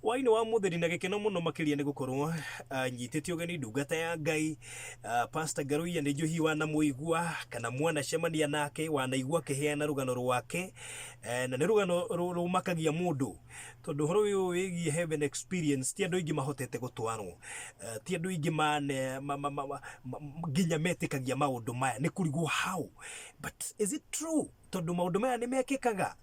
Waino wa mutheri na gikeno muno makiria ni gukorwo nyitete ugeni ndungata ya Ngai Pastor Garuya ni Njuhi wa na muigua kana mwana cemania nake wanaigua kiheana rugano rwake na ni rugano rumakagia mundu tondu horo uyu wigie heaven experience ti andu ingi mahotete gutwarwo ti andu ingi mane ginya metikagia maundu maya ni kurigwo how but is it true tondu maundu maya ni mekikaga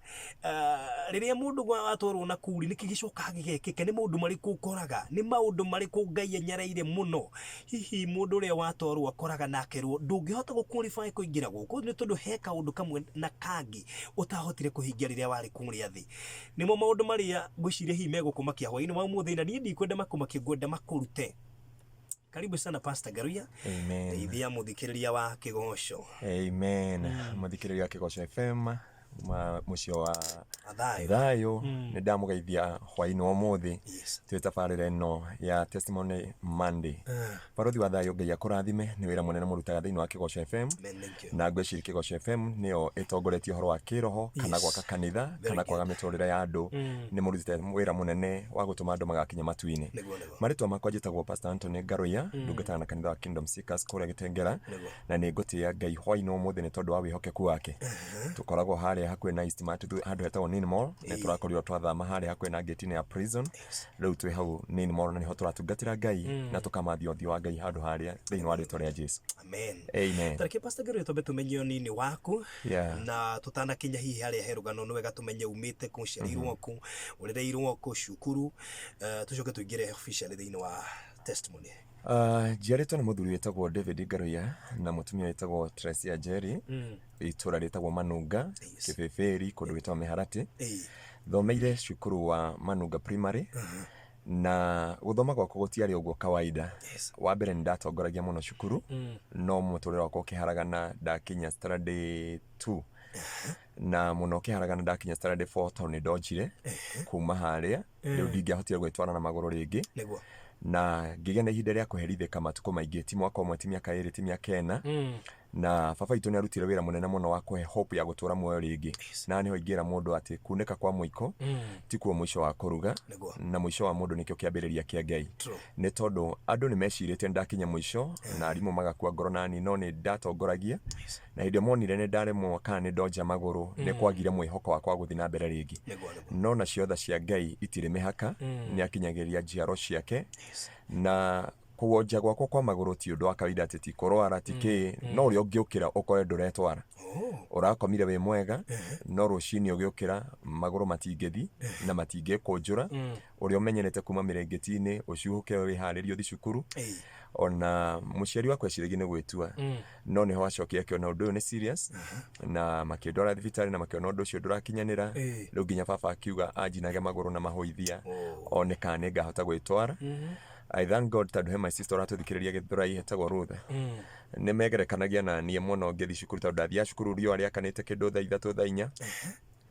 riria mundu atwarwo na kuri ni kigicoka gigekika ni maundu mariku ukoraga ni maundu mariku Ngai enyereire muno hihi mundu uria watwarwo akoraga nakerwo ndungihota guqualify kuingira guku ni tondu he kaundu kamwe na kangi utahotire kuhingia riria wari kuria thi nimo maundu maria ngwiciria hihi megukumakia hwaini wa muthi na nie ndikwenda makumakia ngwenda makurute. Karibu sana Pastor Garuya. Amen. Ithia muthikiriria wa Kigosho. Amen. Muthikiriria wa Kigosho FM mucio wa thayo ni ndamugeithia hwaini wa muthi twitabarire no ya testimony Monday. Parothi wa thayo Ngai akurathime ni wira munene murutaga thiini wa Kigosho FM na ngwiciri Kigosho FM niyo itongoretie horo wa kiroho kana gwaka kanitha kana kwaga miturire ya andu ni murutite wira munene wa gutuma andu magakinya matuini. Maritwa makwa njitagwo Pastor Anthony Garuya ndungata na kanitha wa Kingdom Seekers kuria Gitengera na ni ngutia Ngai hwaini wa muthi ni tondu wa wihokeku wake. Tukoragwo haria hakwe na Eastmart handu hetagwo Nini Mall na turakorirwo twathama haria hakwe na gate-ini ya prison riu twi hau Nini Mall na niho turatungatira Ngai na tukamathia uthio wa Ngai handu haria thiini wa ritwa ria Jesu. Amen. Amen. Tareke Pastor Garuya tobe tumenye nini waku na tutana kinya hihi haria herugano no wega tumenye umite kuciarirwo ku urereirwo ku cukuru tucoke tuingire officially thiini wa testimony. Jiaritwo na muthuri wetagwo David Garuya na mutumia wetagwo Tracy Jerry itura ritagwo Manunga Kibeberi kundu wetagwo Miharati thomeire cukuru wa Manunga Primary na guthoma gwako gutiari uguo kawaida wa mbere ndatongoragia muno cukuru no muturire wakwa ukiharagana ndakinya standard 2 na muno kiharagana ndakinya standard 4 toni ndonjire kuma haria riu ndingihotire gwitwara na maguru ringi na ngigena ihinda ria kuherithika matuko maingi ti mwaka umwe ti miaka iri ti miaka ena na baba itu ni arutire wira munene muno wa kuhe hope ya gutura muoyo ringi na niho ingira mundu ati kuneka kwa muiko ti kuo mwisho wa kuruga na mwisho wa mundu nikio kiambiriria kia Ngai ni tondu andu ni mecirite ndakinya mwisho na arimu magakua ngoro nani no ni ndatongoragia na hinde monire ni ndaremwo kana ni ndonja maguru ni kwagire mwihoko wakwa guthi na mbere ringi no na ciotha cia Ngai itire mihaka ni akinyagiria njiaro ciake na kuwonja gwako kwa maguru ti undu wa kawaida ati tikorwara tiki no uri ungiukira ukore nduretwara urakomire we mwega no rucini ugiukira maguru matingethi na matinge kunjura uri umenyerete kuma mirengeti-ini uciuhuke we haririo thi cukuru ona muciari wakwa eciragia ni gwitua no niho acokia kiona undu ni serious na makindora thibitari na makiona undu ucio ndurakinyanira riu nginya baba akiuga anjinage maguru na mahoithia oneka ni ngahota gwitwara. I thank God tondu he my sister atuthikiriria Githurai hetagwo Rutha ni megerekanagia na nie muno ngithi cukuru tondu ndathia cukuru rio aria kanite kindu thaa 3 thaa 4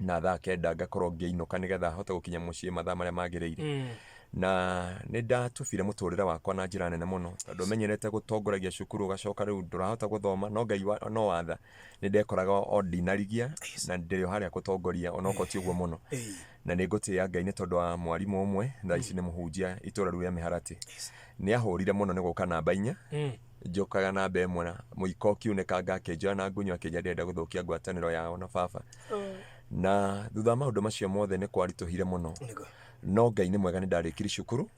na thaa 9 ngakorwo ngiinuka nigetha hota gukinya mucii mathaa maria magiriire na ni ndatubire muturire wakwa na njira nene muno tondu menyerete gutongoragia cukuru gacoka riu ndurahota guthoma no Ngai no watha ni ndekoraga ordinarigia na ndirio haria gutongoria onoko ti uguo muno na ni ngutia Ngai ni tondu wa mwarimu umwe thaa ici ni muhunjia itura riu ya Miharati ni ahurire muno ni guka namba 4 njokaga namba 1 muiko kiuneka ngakenjoya na ngunyu akenja ndenda guthukia ngwataniro yao na baba na thutha maundu macio mothe ni kwarituhire muno no Ngai ni mwega ni ndarikiri cukuru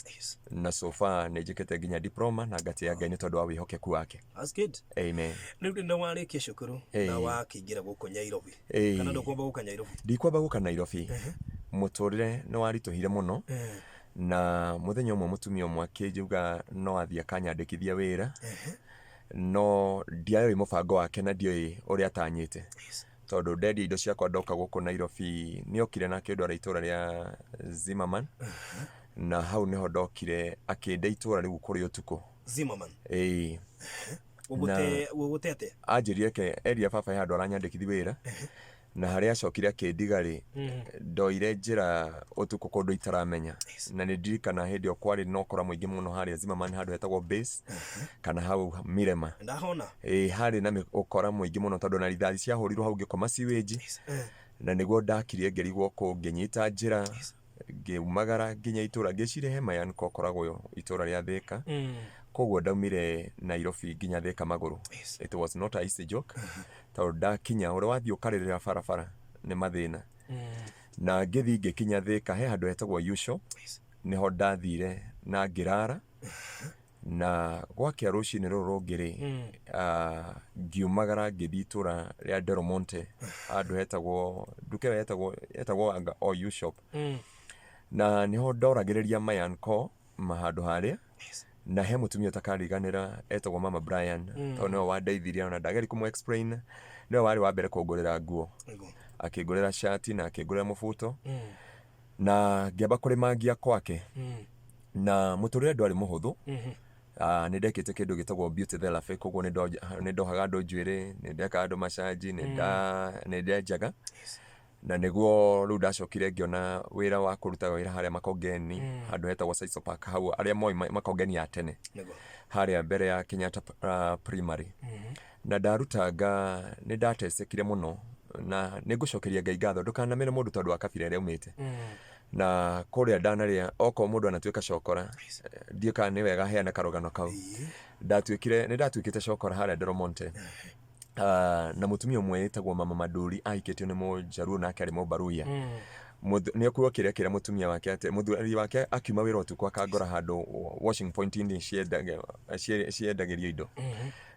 na so far ni njikete nginya diploma na ngatia Ngai ni tondu wa wihokeku wake. That's good. Amen. Riu nda warikia cukuru na wakingira guku Nairobi kana ndukwamba guka Nairobi? Ndikwamba guka Nairobi muturire ni warituhire muno na muthenya umwe mutumia umwe akinjuga no athia kanyandikithia wira no ndiayo mubango wake na ndioi uria atanyite tondu ndendi indo ciakwa ndoka guku Nairobi ni okire na kindu ara itura ria Zimmerman na hau niho ndokire akinde itura riu kuri utuku Zimmerman ugutete anjirie ke eria baba handu aranyandikithi wira na haria acokire akindigari ndoire njira utuku kundu itaramenya na ni ndirikana hindi o kwari no kora muingi muno haria Zimmerman handu hetagwo base kana hau Mirema ndahona hari na ukora muingi muno tondu na rithathi ciahurirwo hau ngikoma siweji na niguo ndakirie ngerigwo kunginyita njira ngiumagara nginya itura ngicirehe Mayan kokoragwo itura ria Thika koguo ndaumire Nairobi nginya Thika maguru. It was not a easy joke tondu ndakinya uri wathii ukaririra barabara ni mathina na ngithi ngikinya Thika he handu hetagwo Yusho niho ndathire na ngirara na gwakia rucini ruru rungiri ngiumagara ngithi itura ria Del Monte handu hetagwo nduke hetagwo o Yushop na niho ndoragiriria Mayan ko mahandu haria na he mutumia utakariganira etagwo Mama Brian tondu niwe wandeithirie na ndageri kumu explain niwe wari wa mbere kungurira nguo akingurira shati na akingurira mubuto na ngiamba kurimangia kwake na muturire ndwari muhuthu ni ndekite kindu gitagwo beauty therapy koguo ni ndohaga andu njuiri ni ndeka andu masaji ni ndenjaga na niguo riu ndacokire ngiona wira wa kuruta wira haria Makongeni handu hetagwo Saiso Park hau aria moi Makongeni ya tene haria mbere ya Kenyatta primary na ndarutanga ni ndatesekire muno na nigucokeria Ngai ngatho ndukanamire mundu tondu wa kabira iria umite na kuria ndanaria oko mundu anatuika cokora ndiuka ni wega heana karugano kau ndatwikite cokora haria Del Monte na mutumia umwe etagwo Mama Maduri aikitio ni mujaruo nake ari mubaruya ni okuwa kiria mutumia wake ate muthuri wake akiuma wira utuku akangora handu washing point indi ciendagirio indo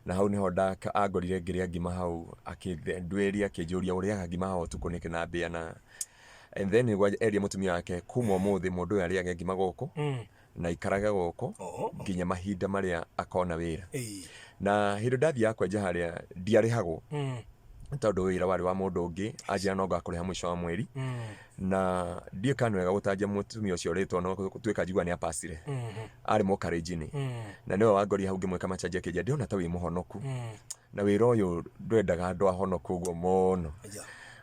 na hau niho angorire ngiria ngima hau akindweria akinjuria uria ngima hau utuku niki na mbia na and then eria mutumia wake kuma muthi mundu uyu ariage ngima guku na ikaraga guku nginya mahinda maria akona wira na hindu ndathia kwenja haria ndiarihagwo tondu wira wari wa mundu ungi ajira no ngakuriha mwisho wa mweri na ndiekana wega gutanjia mutumia ucio ritwo no twika njigua ni apasire ari mukarejini na niwe wangori hau ngimweka machanjia kinja ndiona ta wi muhonoku na wira uyu ndwendaga andu ahonoku uguo muno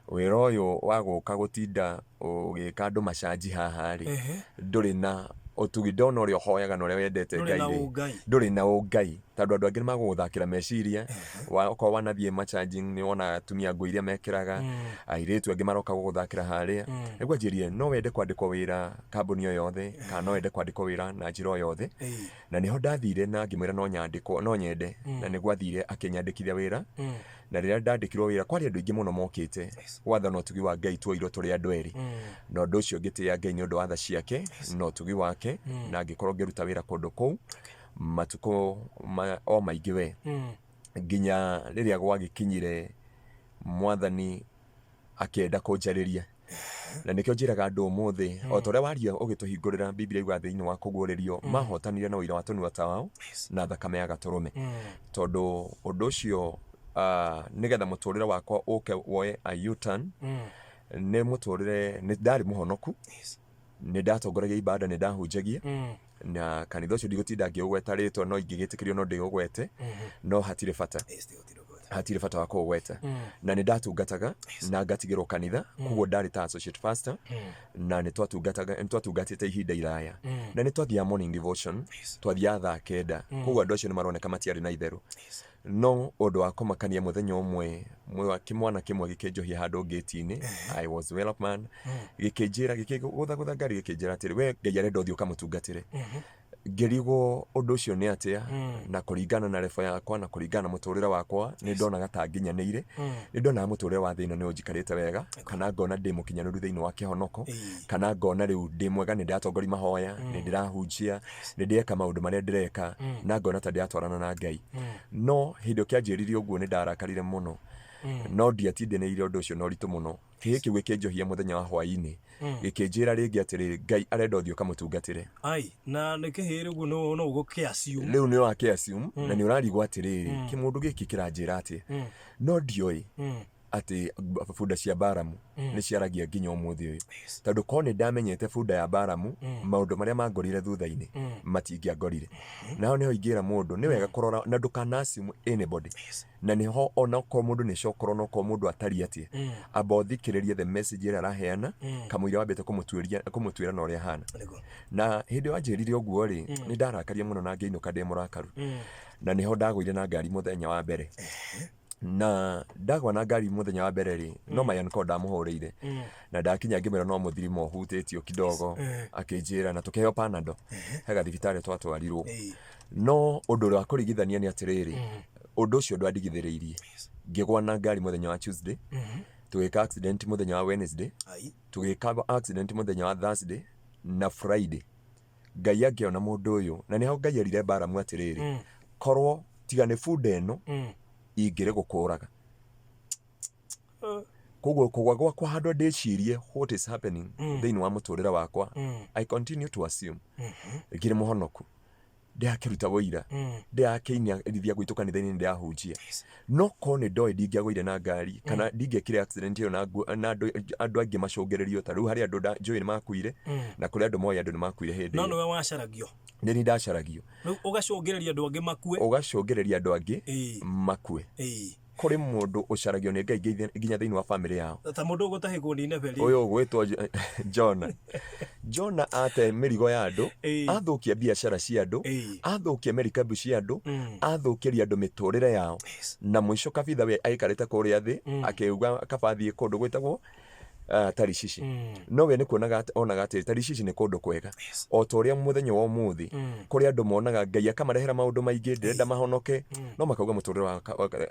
wira uyu wa guka gutinda ugika andu machanji haha ri nduri na otugi ndona uria hoyaga na uria wendete Ngai nduri na ungai tondu andu angi maguthakira meciria wako wanathie machanjing ni wona atumia nguo iria mekiraga airetu angi maroka guthakira haria niguo njirie no wende kwandikwo wira kambuni o yothe kana no wende kwandikwo wira na njira o yothe na niho ndathire na ngimwira no nyandikwo no nyende na niguo athire akinyandikithia wira na riria ndandikirwo wira kwari andu ingi muno mokite wathana utugi wa Ngai tuoirwo turi andu eri na undu ucio ngitia Ngai ni undu wa tha ciake no utugi wake na ngikorwo ngiruta wira kundu kuu matuko o maingi we nginya riria gwagikinyire mwathani akienda kunjariria na nikio njiraga andu umuthi o toria waria ugituhingurira Biblia igwa thiini wa kuguririo mahotanire na wira wa tunu watao na thakame ya gaturume tondu undu ucio nigetha muturire wakwa uke woe a U-turn ni muturire ni ndari muhonoku ni ndatongoragia ibada ni ndahunjagia na kanitha ucio ndigutinda ngiugweta ritwa no ingigitikirio no ndigugwete no hatire bata wa kugweta na ni ndatungataga na ngatigirwo kanitha koguo ndari ta associate pastor na ni twatungatite ihinda iraya na ni twathia morning devotion twathia thaa kenda koguo andu acio ni maroneka matiari na itheru no undu wa kumakania muthenya umwe kimwana kimwe gikinjohia handu ngiti-ini I was well up man gikinjira gikigutha ngari gikinjira atiri we Ngai arenda uthio kamutungatire ngerigo undu ucio ni atia na kuringana na refa yakwa na kuringana na muturire wakwa ni ndonaga ta nginyanire ni ndona muturire wa thina ni unjikarite wega kana ngona ndi mukinyanuru thiini wa kihonoko kana ngona riu ndi mwega ni ndatongori mahoya ni ndirahunjia ni ndieka maundu maria ndireka na ngona ta ndiatwarana na Ngai no hindu kianjiririe uguo ni ndarakarire muno no ndiatindeneire undu ucio no ritu muno giki gwikinjohia muthenya wa hwaini gikinjira ringi atiri Ngai arenda uthio kamutungatire ai na nikihiri uguo no ugukiasium riu ni wa kiasium na ni urarigwa atiriri kimundu giki kiranjira ati no ndioi ati bunda cia Baramu ni ciaragia nginya umuthi uyu tondu kone ndamenyete bunda ya Baramu maundu maria mangorire thutha-ini matingiangorire nao niho ingira mundu ni wega kurora na ndukanasium anybody na niho ona ko mundu ni cokoro no ko mundu atari atie abothikiririe the message ira raheana kamwira wambete kumutwira na uria hana na hindi wanjiririe uguo ri ni ndarakaria muno na ngeinuka ndi murakaru na niho ndagwire na ngari muthenya wa mbere na ndagwa na ngari muthenya wa mbere ri no Mayan ko ndamuhurire na ndakinya ngimera no muthirimo hutitio kidogo akinjira na tukiheo panado hega thibitari twatwarirwo no undu wa kurigithania ni atiriri undu ucio ndwandigithiriirie ngigwa na ngari muthenya wa Tuesday tugika accident muthenya wa Wednesday tugika accident muthenya wa Thursday na Friday Ngai angiona mundu uyu na niho Ngai arire bara mu atiriri korwo tigane food eno ingire gukuraga kugwa gwakwa handu ndicirie what is happening thini wa muturira wakwa I continue to assume ngire muhonoku ndiakiruta woira ndiakinya rithia gwitu kanitha-ini ndiahunjia no kone ndoi ndingiagwire na ngari kana ndingekire accident iyo na andu angi macungererio ta riu hari andu njui ni makuire na kuri andu moi andu ni makuire hindi no niwe wacaragio ni ndacaragio riu ugacungereria andu angi makue ugacungereria andu angi makue kuri mundu ucaragio ni Ngai nginya thiini wa family yao ta mundu gutahigwo ni nebeli uyu gwitwo Jona ate mirigo ya andu athukia biashara cia andu athukia merikabu cia andu athukiria andu miturire yao na mwisho kabitha we aikarite kuria thi akiuga kabathie kundu gwitagwo Tarishishi no we ni kuonaga onaga ati Tarishishi ni kundu kwega o to ria muthenya wa umuthi kuri andu monaga Ngai akamarehera maundu maingi ndirenda mahonoke no makauga muturire wa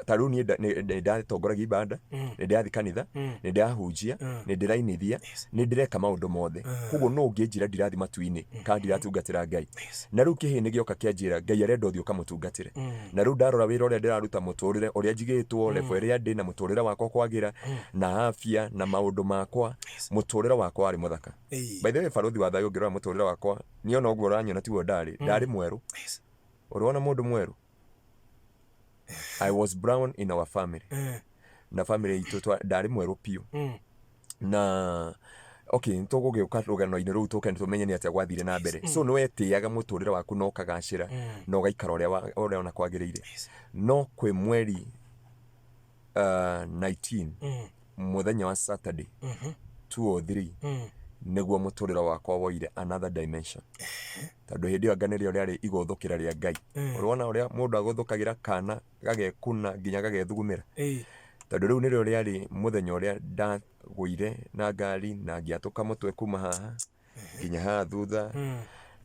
taru ni ndatongoragia ibada ni ndathi kanitha ni ndahunjia ni ndirainithia ni ndireka maundu mothe koguo no nginjira ndirathi matuini ka ndiratungatira Ngai na riu kihini gioka kianjira Ngai arenda uthio kamutungatire na riu ndarora wira uria ndiraruta muturire uria njigitwo level ria ndi na muturire wakwa kwagira na afya na maundu kwa muturira wakwa ari muthaka by the way faruthi wa thayo ngirora muturira wakwa niona uguo ranyona tiwo ndari mweru urona mundu mweru I was brown in our family na family itu ndari mweru piu na okay ntugugiuka rugano-ini riu tuke tumenye ni atia gwathire na mbere so no etiaga muturira waku no kagacira no gaikara uria ona kwagiriire no kwi mweri 19 muthenya wa Saturday 2 or 3 niguo muturira wakwa woire another dimension tondu hindi yo nganirio riari iguthukira ria Ngai urona uria mundu aguthukagira kana gagekuna nginya gagethugumira tondu riu nirio riari muthenya uria ndagwire na ngari na ngiatuka mutwe kuma haha nginya haha thutha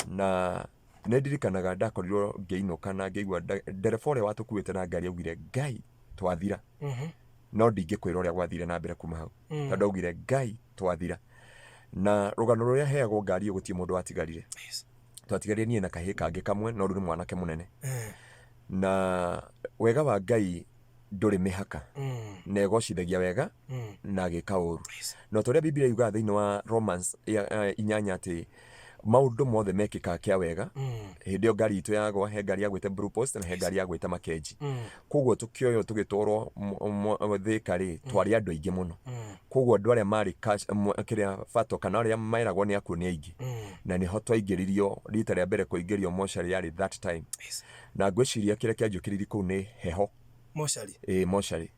na nendirikanaga ndakorirwo ngiinuka na ngigua ndereba uria watukuite na ngari augire Ngai twathira no ndingikwira uria gwathire na mbere kuma hau tondu augire Ngai twathira na rugano ruria heagwo ngari gutie mundu watigarire twatigarire nie na kahi kangi kamwe no riu mwanake munene na wega wa Ngai nduri mihaka na egocithagia wega na agika uru no toria Biblia yuga thiini wa Romans 8 ati maundu mothe mekika kia wega hindi yo ngari itu yagwa he ngari yagwite Blue Post na he ngari yagwite Makenji koguo tukioyo tugitwarwo thikari twari andu aingi muno koguo andu aria mari kiria fato kana aria mairagwo ni akuo ni aingi na niho twaingiririo rita ria mbere kuingirio moshari yari that time na ngwiciria kiria kianjukiririe kuu ni heho moshari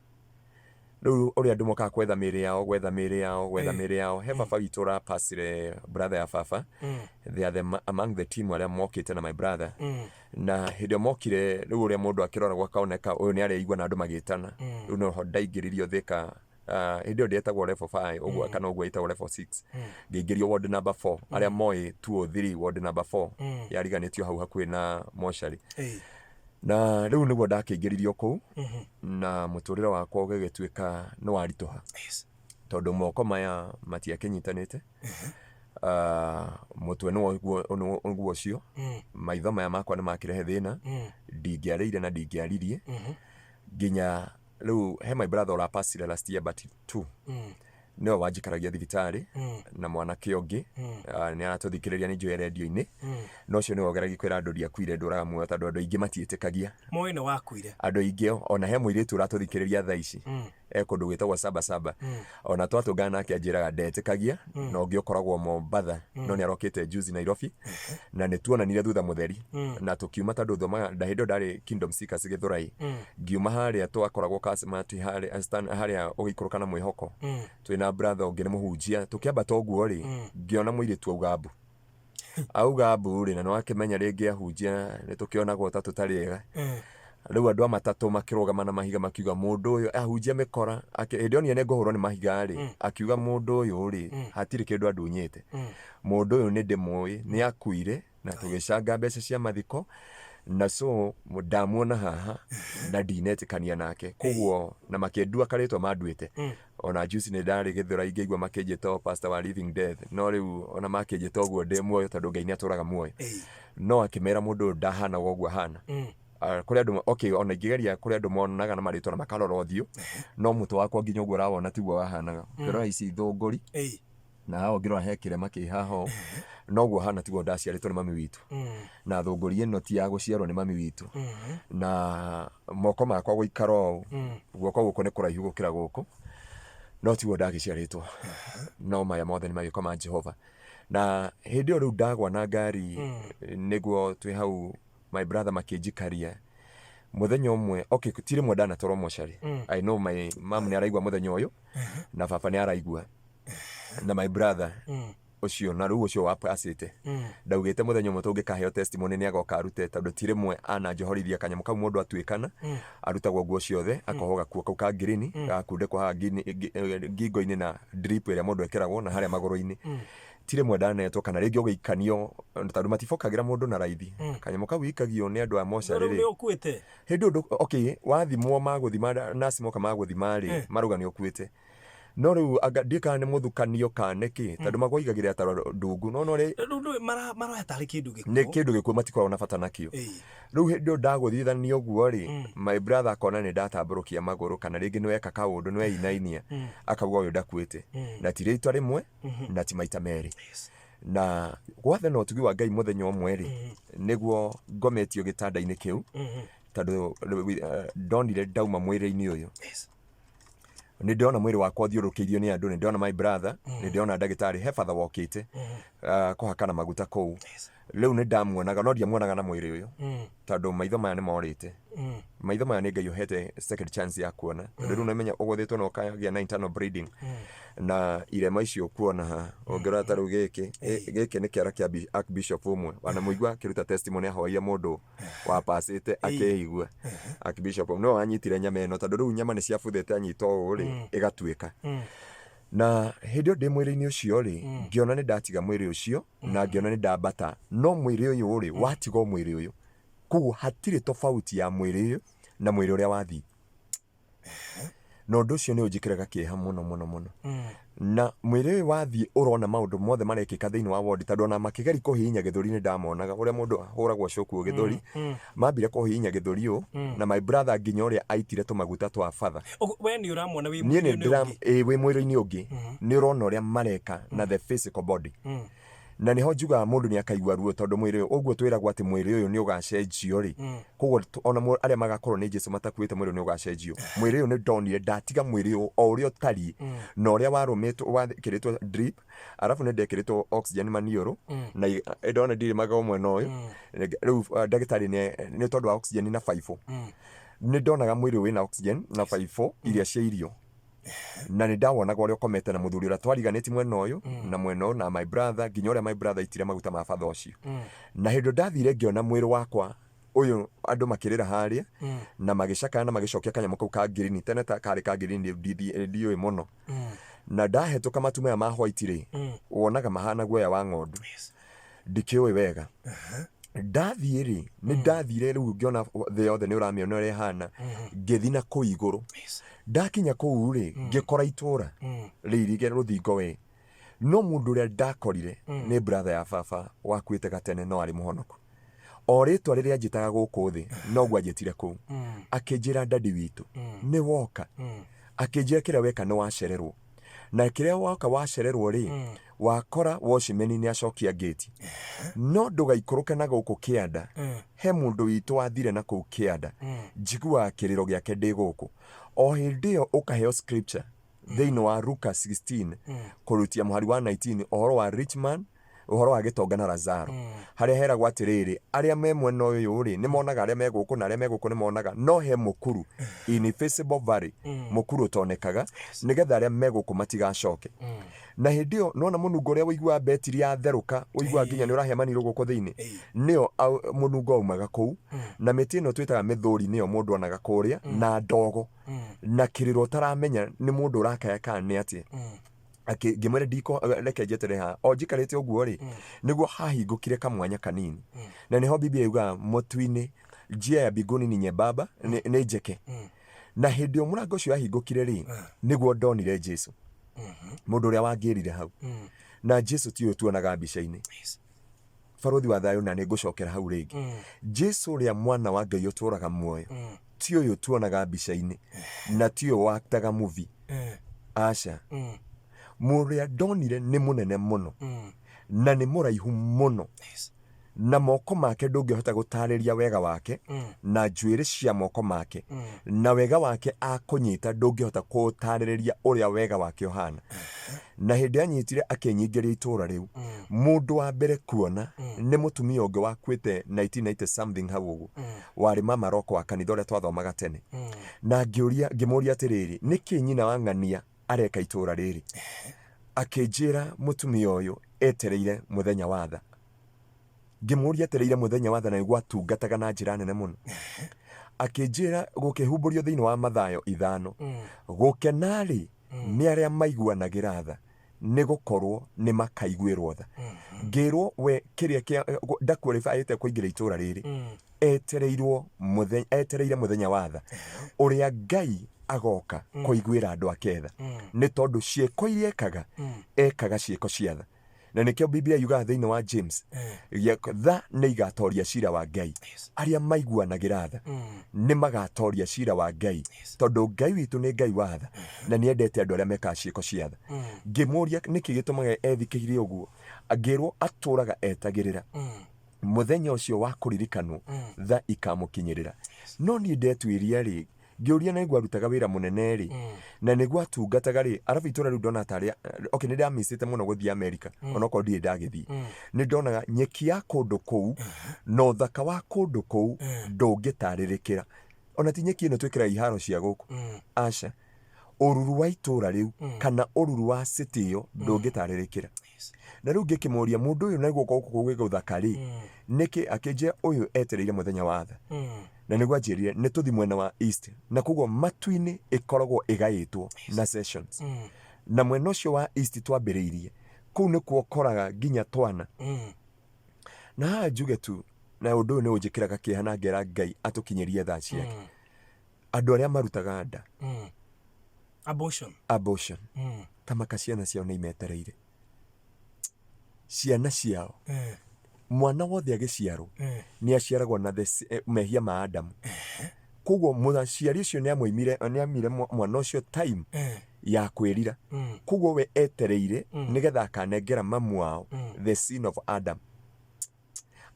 riu uria andu moka kwetha miri yao he baba witu ra pasire brother ya baba they are among the team aria mokite na my brother na hindi mokire riu uria mundu akirora gwakaoneka uyu ni aria igwa na andu magitana riu no ho ndaingiririo thika hindi ndietagwo level 5 ugwa kana ugwa itagwo level 6 ngeingirio ward number 4 aria moi 2 or 3 ward number 4 yariganitio hau hakui na moshari na riu niguo ndakiingiririo kuu na muturira wakwa ugigituika no warituha tondu moko maya matiakinyitanite mutwe no nguo cio maitho maya makwa ni makirehe thina ndingiarire na ndingiaririe nginya riu he my brother ora passed last year but 2 no wajikaragia thibitari na mwanake ungi ni aratuthikiriria ni njui radio-ini no cio ni wogeragi kwira andu ndiakuire nduraga muoyo tondu andu aingi matietikagia moyo ni wakuire andu aingi ona he muiritu uratuthikiriria thaa ici kundu gwitagwo Sabasaba ona twatungana nake anjiraga ndetikagia no ungi ukoragwo Mombatha no ni arokite juzi Nairobi na ni tuonanire thutha mutheri na tukiuma tondu thoma ndahindo ndari Kingdom Seekers Githurai ngiuma haria twakoragwo Kasimati haria ugikuruka na mwihoko twina brother ungi ni muhunjia tukiambata uguo ri ngiona muiritu auga mbu ri na no akimenya ringi ahunjia ni tukionagwo ta tutariega riu andu amatatu makirugama na mahiga makiuga mundu uyu ahunjia mikora hĩndĩ ĩyo ngũhũrwo nĩ mahiga ri akiuga mundu uyu ri hatiri kindu andunyite mundu uyu ni ndimũĩ ni akuire na tugicanga mbeca cia mathiko na so ndamuona haha na ndinetikania nake koguo na makĩndua karitwa manduĩte ona juice ni ndari githura ingĩigua makĩnjĩta pastor wa living death no riu ona makĩnjĩta ũguo ndĩ muoyo tondũ Ngai nĩ atũraga muoyo no akĩmera mũndũ ndahana ũguo hana kuri andu ona ingĩgeria kuri andu monaga na marĩtwa na makarora ũthiũ no mũtwe wakwa nginya ũguo ũrawona tiguo wahanaga ngĩrora ici thũngũri na hao ngĩrora he kĩrema kĩ haha noguo hana tiguo ndaciarĩtwo nĩ mami witũ na thũngũri ĩno ti ya gũciarwo nĩ mami witũ na moko makwa gũikara ũũ guoko gũkũ nĩ kũraihu gũkĩra gũkũ no tiguo ndagĩciarĩtwo no maya mothe nĩ magĩko ma Jehova na hĩndĩ ĩyo rĩu ndagwa na ngari nĩguo twĩ hau my brother makĩnjikaria muthenya umwe ti rĩmwe ndanatwarwo mocarĩ I know my mom nĩ araigua muthenya ũyũ na baba nĩ araigua na my brother ucio na rĩu ucio wapacĩte ndaugĩte muthenya ũmwe tũngĩkaheo testimony nĩ agoka arute tondũ ti rĩmwe ananjohorithia kanyamũ kau mũndũ atuĩkana arutagwo nguo ciothe akoho gakuo kau ka green gakundĩkwo haha ngingo-inĩ na drip ĩrĩa mũndũ ekĩragwo na harĩa magũrũ-inĩ ti rĩmwe ndanetwo kana rĩngĩ ũgĩikanio tondũ matifokagĩra mũndũ na raithi kanyamũ kau ikagio nĩ andũ a mocarĩ hĩndĩ ũndũ wathimwo magũthima nasi moka magũthima rĩ marauga nĩ ũkuĩte no rĩu ndikana nĩ mũthukanio kana nĩkĩ tondũ magũigagĩra ta ndungu no maroya tarĩ kĩndũ gĩkuũ nĩ kĩndũ gĩkuũ matikoragwo na bata nakĩo rĩu hĩndĩ ĩyo ndagũthithania ũguo rĩ my brother akona nĩ ndatambũrũkia magũrũ kana rĩngĩ nĩweka kaũndũ nĩweinainia akauga ũyũ ndakuĩte na ti rĩtwa rĩmwe na ti maita merĩ na gwathe no tugi wa Ngai muthenya ũmwe rĩ nĩguo ngometio gĩtanda-inĩ kĩu tondũ ndonire ndauma mwĩrĩ-inĩ ũyũ nĩ ndĩrona mwĩrĩ wakwa ũthiũrũkĩirio nĩ andũ nĩ ndĩrona my brother nĩ ndĩrona ndagĩtarĩ he father wokĩte kũhakana maguta kũu rĩu nĩ ndamuonaga no ndiamuonaga na mwĩrĩ ũyũ tondũ maitho maya nĩ morĩte maitho maya nĩ Ngai ũhete second chance ya kuona tondũ rĩu nĩmenya ũgũthĩtwo na ũkagĩa na internal bleeding na irema icio kuona ha ũngĩrora ta rĩu gĩkĩ nĩ kĩara kĩa Archbishop ũmwe wanamũigua akĩruta testimony ahoire mũndũ wapacĩte akĩigua Archbishop no anyitire nyama ĩno tondũ rĩu nyama nĩ ciabuthĩte anyita ũũ rĩ ĩgatuĩka na hĩndĩ ĩyo ndĩ mwĩrĩ-inĩ ũcio rĩ ngĩona nĩ ndatiga mwĩrĩ ũcio na ngĩona nĩ ndambata no mwĩrĩ ũyũ rĩ watigwo mwĩrĩ ũyũ koguo hatirĩ tofauti ya mwĩrĩ ũyũ na mwĩrĩ ũrĩa wathiĩ na ũndũ ũcio nĩ ũnjĩkĩraga kĩeha mũno mũno mũno na mwĩrĩ ũyũ wathiĩ ũrona maũndũ mothe marekĩka thĩinĩ wa wodi tondũ ona makĩgeri kũhihinya gĩthũri nĩ ndamonaga ũrĩa mũndũ ahũragwo cokuo gĩthũri mambire kũhihinya gĩthũri ũũ na my brother nginya ũrĩa aitire tũmaguta twa father we nĩ ũramwona wĩ mwĩrĩ-inĩ ũngĩ nĩ ũrona ũrĩa mareka na the physical body na niho njugaga mũndũ nĩ akaigua ruo tondũ mwĩrĩ ũyũ ũguo twĩragwo atĩ mwĩrĩ ũyũ nĩ ũgacenjio rĩ koguo ona arĩa magakorwo nĩ Jesũ matakuĩte mwĩrĩ nĩ ũgacenjio mwĩrĩ ũyũ nĩ ndonire ndatiga mwĩrĩ ũyũ o ũrĩa ũtariĩ na ũrĩa warũmĩtwo wakĩrĩtwo drip arabu nĩ ndekĩrĩtwo oxygen maniũrũ na ndona ndirĩmaga ũmwe na ũyũ rĩu ndagĩtarĩ nĩ tondũ wa oxygen na baibũ nĩ ndonaga mwĩrĩ ũyũ wĩna oxygen na baibũ iria cia irio na nĩ ndawonaga ũrĩa ũkomete na mũthuri ũrĩa twariganĩti mwena ũyũ na mwena ũyũ na my brother nginya ũrĩa my brother aitire maguta ma batha ũcio na hĩndĩ ndathire ngĩona mwĩrĩ wakwa ũyũ andũ makĩrĩra harĩa na magĩcakaya na magĩcokia kanyamũ kau ka green tene ta karĩ ka green ndiũĩ mũno na ndahetũka matu maya ma white rĩ wonaga mahana guoya wa ng'ondu ndikĩũĩ wega ndathiĩ rĩ nĩ ndathire rĩu ngĩona thĩ yothe nĩ ũramĩona ũrĩa ĩhana ngĩthi na kũu igũrũ ndakinya kũu rĩ ngĩkora itũũra rĩirige rũthingo we no mũndũ ũrĩa ndakorire nĩ brother ya baba wakuĩte gatene no arĩ mũhonoku o rĩtwa rĩrĩa njĩtaga gũkũ thĩ noguo anjĩtire kũu akĩnjĩra ndadi witũ nĩ woka akĩnjĩra kĩrĩa weka nĩ wacererwo na kĩrĩa woka wacererwo rĩ wakora watchman nĩ acokia gate no ndũgaikũrũke na gũkũ kĩanda he mũndũ witũ wathire na kũu kĩanda njiguaga kĩrĩro gĩake ndĩ gũkũ o hĩndĩ ĩyo ũkaheo scripture thĩinĩ wa Luka 16 kũrutia mũhari wa 19 ũhoro wa rich man ũhoro wa gĩtonga na Lazaro harĩa heragwo atĩrĩrĩ arĩa me mwena ũyũ rĩ nĩ monaga arĩa me gũkũ na arĩa me gũkũ nĩ monaga no he mũkuru invisible valley mũkuru ũtonekaga nĩgetha arĩa me gũkũ matigacoke na hindi yo nona munungo uria wigua betiri ya theruka wigua nginya ni urahia maniru guko thiini niyo munungo umaga kuu na miti ino twitaga mithuri niyo mundu onaga kuria na ndogo na kiriro taramenya ni mundu urakaya kana ni atie ngimwire ndiko reke njetere ha o njikarite uguo ri niguo hahingukire kamwanya kanini na niho Biblia yuga motwini njia ya mbinguni ni nyembamba ni njeke na hindi yo murango ucio yahingukire ri niguo ndonire Jesu mundu uria wangirire hau na Jesu ti uyu tuonaga mbica-ini baruthi wa thayo na ningucokera hau ringi Jesu uria mwana wa Ngai uturaga muoyo ti uyu tuonaga mbica-ini na ti uyu waktaga movie aca muria ndonire ni munene muno na ni muraihu muno na moko make ndungihota gutariria wega wake na njuiri cia moko make na wega wake akunyita ndungihota gutariria uria wega wake uhana na hindi anyitire akenyingiria itura riu mundu wa mbere kuona ni mutumia ungi wakwite 1990 something hau ugu wari mama roko wa kanitha uria twathomaga tene na ngimuria atiriri niki nyina wa ng'ania areka itura riri akinjira mutumia uyu etereire muthenya wa tha ngimuria etereire muthenya wa tha na gwatungataga na njira nene muno akinjira gukihumburio thiini wa Mathayo 5 gukenari ni aria maiguanagira tha ni gukorwo ni makaiguirwo tha ngirwo we kiria kia ndakwalifaite kuingira itura riri etereire muthenya wa tha uria Ngai agoka kuiguira andu aketha ni tondu cieko iria ekaga cieko cia tha na nikio Biblia yuga thiini wa James tha ni igatoria cira wa Ngai aria maiguanagira tha ni magatoria cira wa Ngai tondu Ngai witu ni Ngai wa tha na ni endete andu aria meka cieko cia tha ngimuria niki gitumaga ethikirie uguo ngirwo aturaga etagirira muthenya ucio wa kuririkanwo tha ikamukinyirira no ni ndetwiria ri ngiuria na igwarutaga wira munene ri na niguo atungataga ri arafu itura riu ndona taria okay ni ndamisite muno guthii America onoko ndie ndagithii ni ndonaga nyeki ya kundu kuu no thaka wa kundu kuu ndungitaririkira ona ti nyeki ino twikira iharo cia guku aca ururu wa itura riu kana ururu wa city iyo ndungitaririkira na riu ngikimuria mundu uyu naiguo guku guthaka ri niki akinjia uyu etereire muthenya wa tha na niguo anjirire ni tuthi mwena wa east na kuguo matu-ini ikoragwo igaitwo na sessions na mwena ucio wa east twambiriirie kuu nikuo koraga nginya twana na haha njuge tu na undu uyu ni unjikiraga kieha na ngera Ngai atukinyirie thaa ciake andu aria marutaga nda abortion tamaka ciana ciao ni imetereire ciana ciao mwana wothe agiciarwo ni aciaragwo na mehia ma Adamu kuguo muciari ucio ni amire mwana ucio time ya kwirira kuguo we etereire nigetha akanengera mamu wao the sin of Adam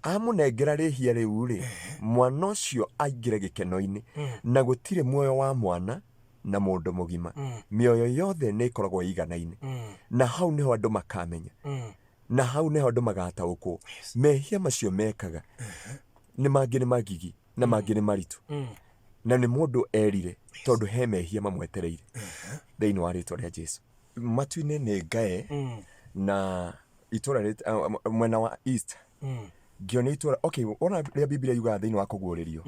amunengera rihia riu ri mwana ucio aingire gikeno-ini na gutire muoyo wa mwana na mundu mugima mioyo yothe ni ikoragwo iganaine na hau niho andu makamenya na hau niho andu magataukwo mehia macio mekaga ni mangi ni magigi na mangi ni maritu na ni mundu erire tondu he mehia mamwetereire thiini wa ritwa ria Jesu matu-ini ni ngae na itura mwena wa east ngiona itura okay ona ria Biblia yuga thiini wa kuguuririo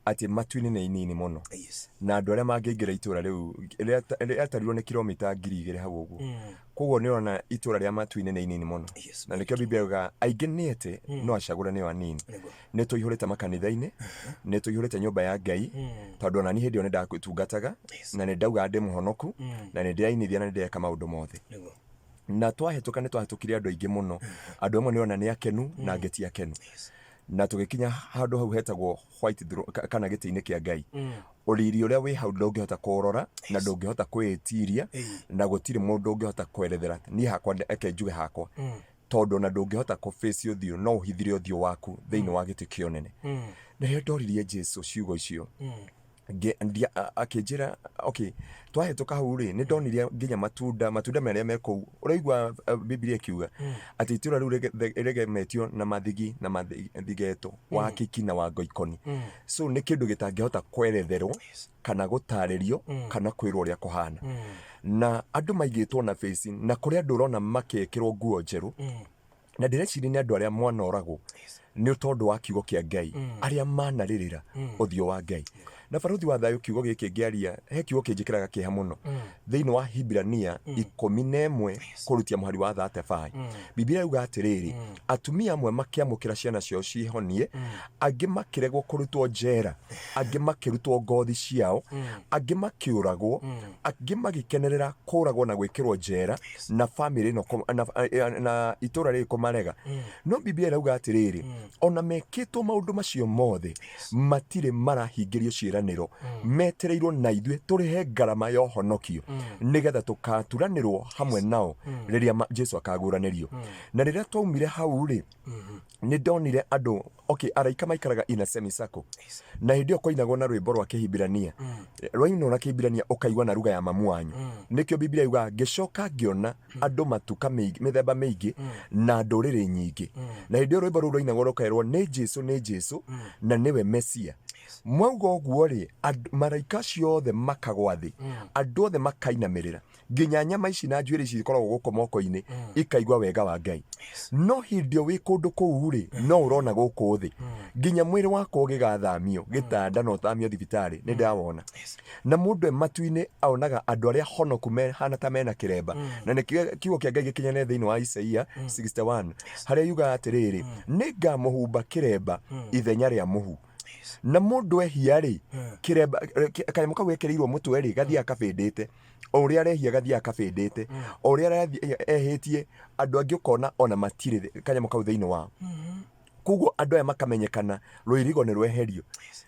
ati matu-ini ni inini muno na andu aria mangiingira itura riu riatarirwo ni kilomita 2,000 hau uguo koguo ni ona itura ria matu-ini ni inini muno na nikio Biblia yuga aingi ni ati no acagura ni anini ni tuihurite makanitha-ini ni tuihurite nyumba ya Ngai tondu ona ni hindi yo ni ndagutungataga na ni ndauga ndi muhonoku na ni ndirainithia na ni ndeka maundu mothe na twahituka ni twahitukire andu aingi muno andu amwe ni ona ni akenu na ngeti akenu na tugikinya handu hau hetagwo white kana giti-ini kia Ngai uriri uria wi hau ndungihota kurora na ndungihota kwitiria na gutiri mundu ungihota kwerethera ni hakwa eke njuge hakwa tondu na ndungihota ku face uthio no uhithire uthio waku thiini wa giti kionene na he ndoririe Jesu ciugo icio akĩnjĩra okay twahĩtũka hau rĩ nĩ ndonire nginya matunda marĩa me kũu ũraigua Biblia ĩkiuga atĩ itũũra rĩu rĩgemetio na mathigi na mathigeto wa kiki na wa ngoikoni so nĩ kĩndũ gĩtangĩhota kweretherwo kana gũtarĩrio kana kwĩrwo ũrĩa kũhana na andũ maigĩtwo na face na kũrĩa andũ ũrona makĩkĩrwo nguo njerũ na ndĩreciria nĩ andũ arĩa mwanoragwo nĩ tondũ wa kiugo kĩa Ngai arĩa manarĩrĩra ũthiũ wa Ngai na baruthi wa thayũ kiugo gĩkĩ ngĩaria he kiugo kĩnjĩkĩraga kĩeha mũno thĩinĩ wa Hibrania 11 kũrutia mũhari wa 35 Biblia yuga atĩrĩrĩ atumia amwe makĩamũkĩra ciana ciao ciĩhonie angĩ makĩregwo kũrutwo njera angĩ makĩrutwo ngothi ciao angĩ makĩũragwo angĩ magĩkenerera kũragwo na gwĩkĩrwo njera na family na itũũra rĩrĩ kũmarega no Biblia yuga atĩrĩrĩ ona mekĩtwo maũndũ macio mothe matirĩ marahingĩrio ciĩranĩro metereirwo na ithuĩ tũrĩhe ngarama ya ũhonokio nĩgetha tũkaturanĩrwo hamwe nao rĩrĩa Jesu akaguũranĩrio na rĩrĩa twaumire hau rĩ nĩ ndonire andũ araika maikaraga in a semicircle na hĩndĩ ĩyo kwainagwo na rwĩmbo rwa Kĩhibirania rwainwo na Kĩhibirania ũkaigua na ruga ya mamu wanyu nĩkĩo Biblia yuga ngĩcoka ngĩona andũ matuka mĩthemba mĩingĩ na ndũrĩrĩ nyingĩ na hĩndĩ ĩyo rwĩmbo rũu rwainagwo rũkaerwo nĩ Jesu na nĩwe Mesia mwauga ũguo rĩ maraika acio othe makagwa thĩ andũ othe makainamĩrĩra nginya nyama ici na njuĩrĩ ici ikoragwo gũkũ moko-inĩ ikaigua wega wa Ngai no hĩndĩ ĩyo wĩ kũndũ kũu rĩ no ũrona gũkũ thĩ nginya mwĩrĩ wakwa ũgĩgathamio gĩtanda no ũthamio thibitarĩ nĩ ndawona na mũndũ matu-inĩ aonaga andũ arĩa honoku hana ta mena kĩremba na nĩ kiugo kĩa Ngai gĩkinyane thĩinĩ wa Isaia 61 harĩa yuga atĩrĩrĩ nĩ ngamũhumba kĩremba ithenya rĩa mũhu na mũndũ ehia rĩ kĩremba kanyamũ kau gekĩrĩirwo mũtwe rĩ gathiĩ akabĩndĩte o ũrĩa arehia gathiĩ akabĩndĩte o ũrĩa ehĩtie andũ angĩ ũkona ona matirĩ kanyamũ kau thĩinĩ wao koguo andũ aya makamenyekana rũirigo nĩ rweherio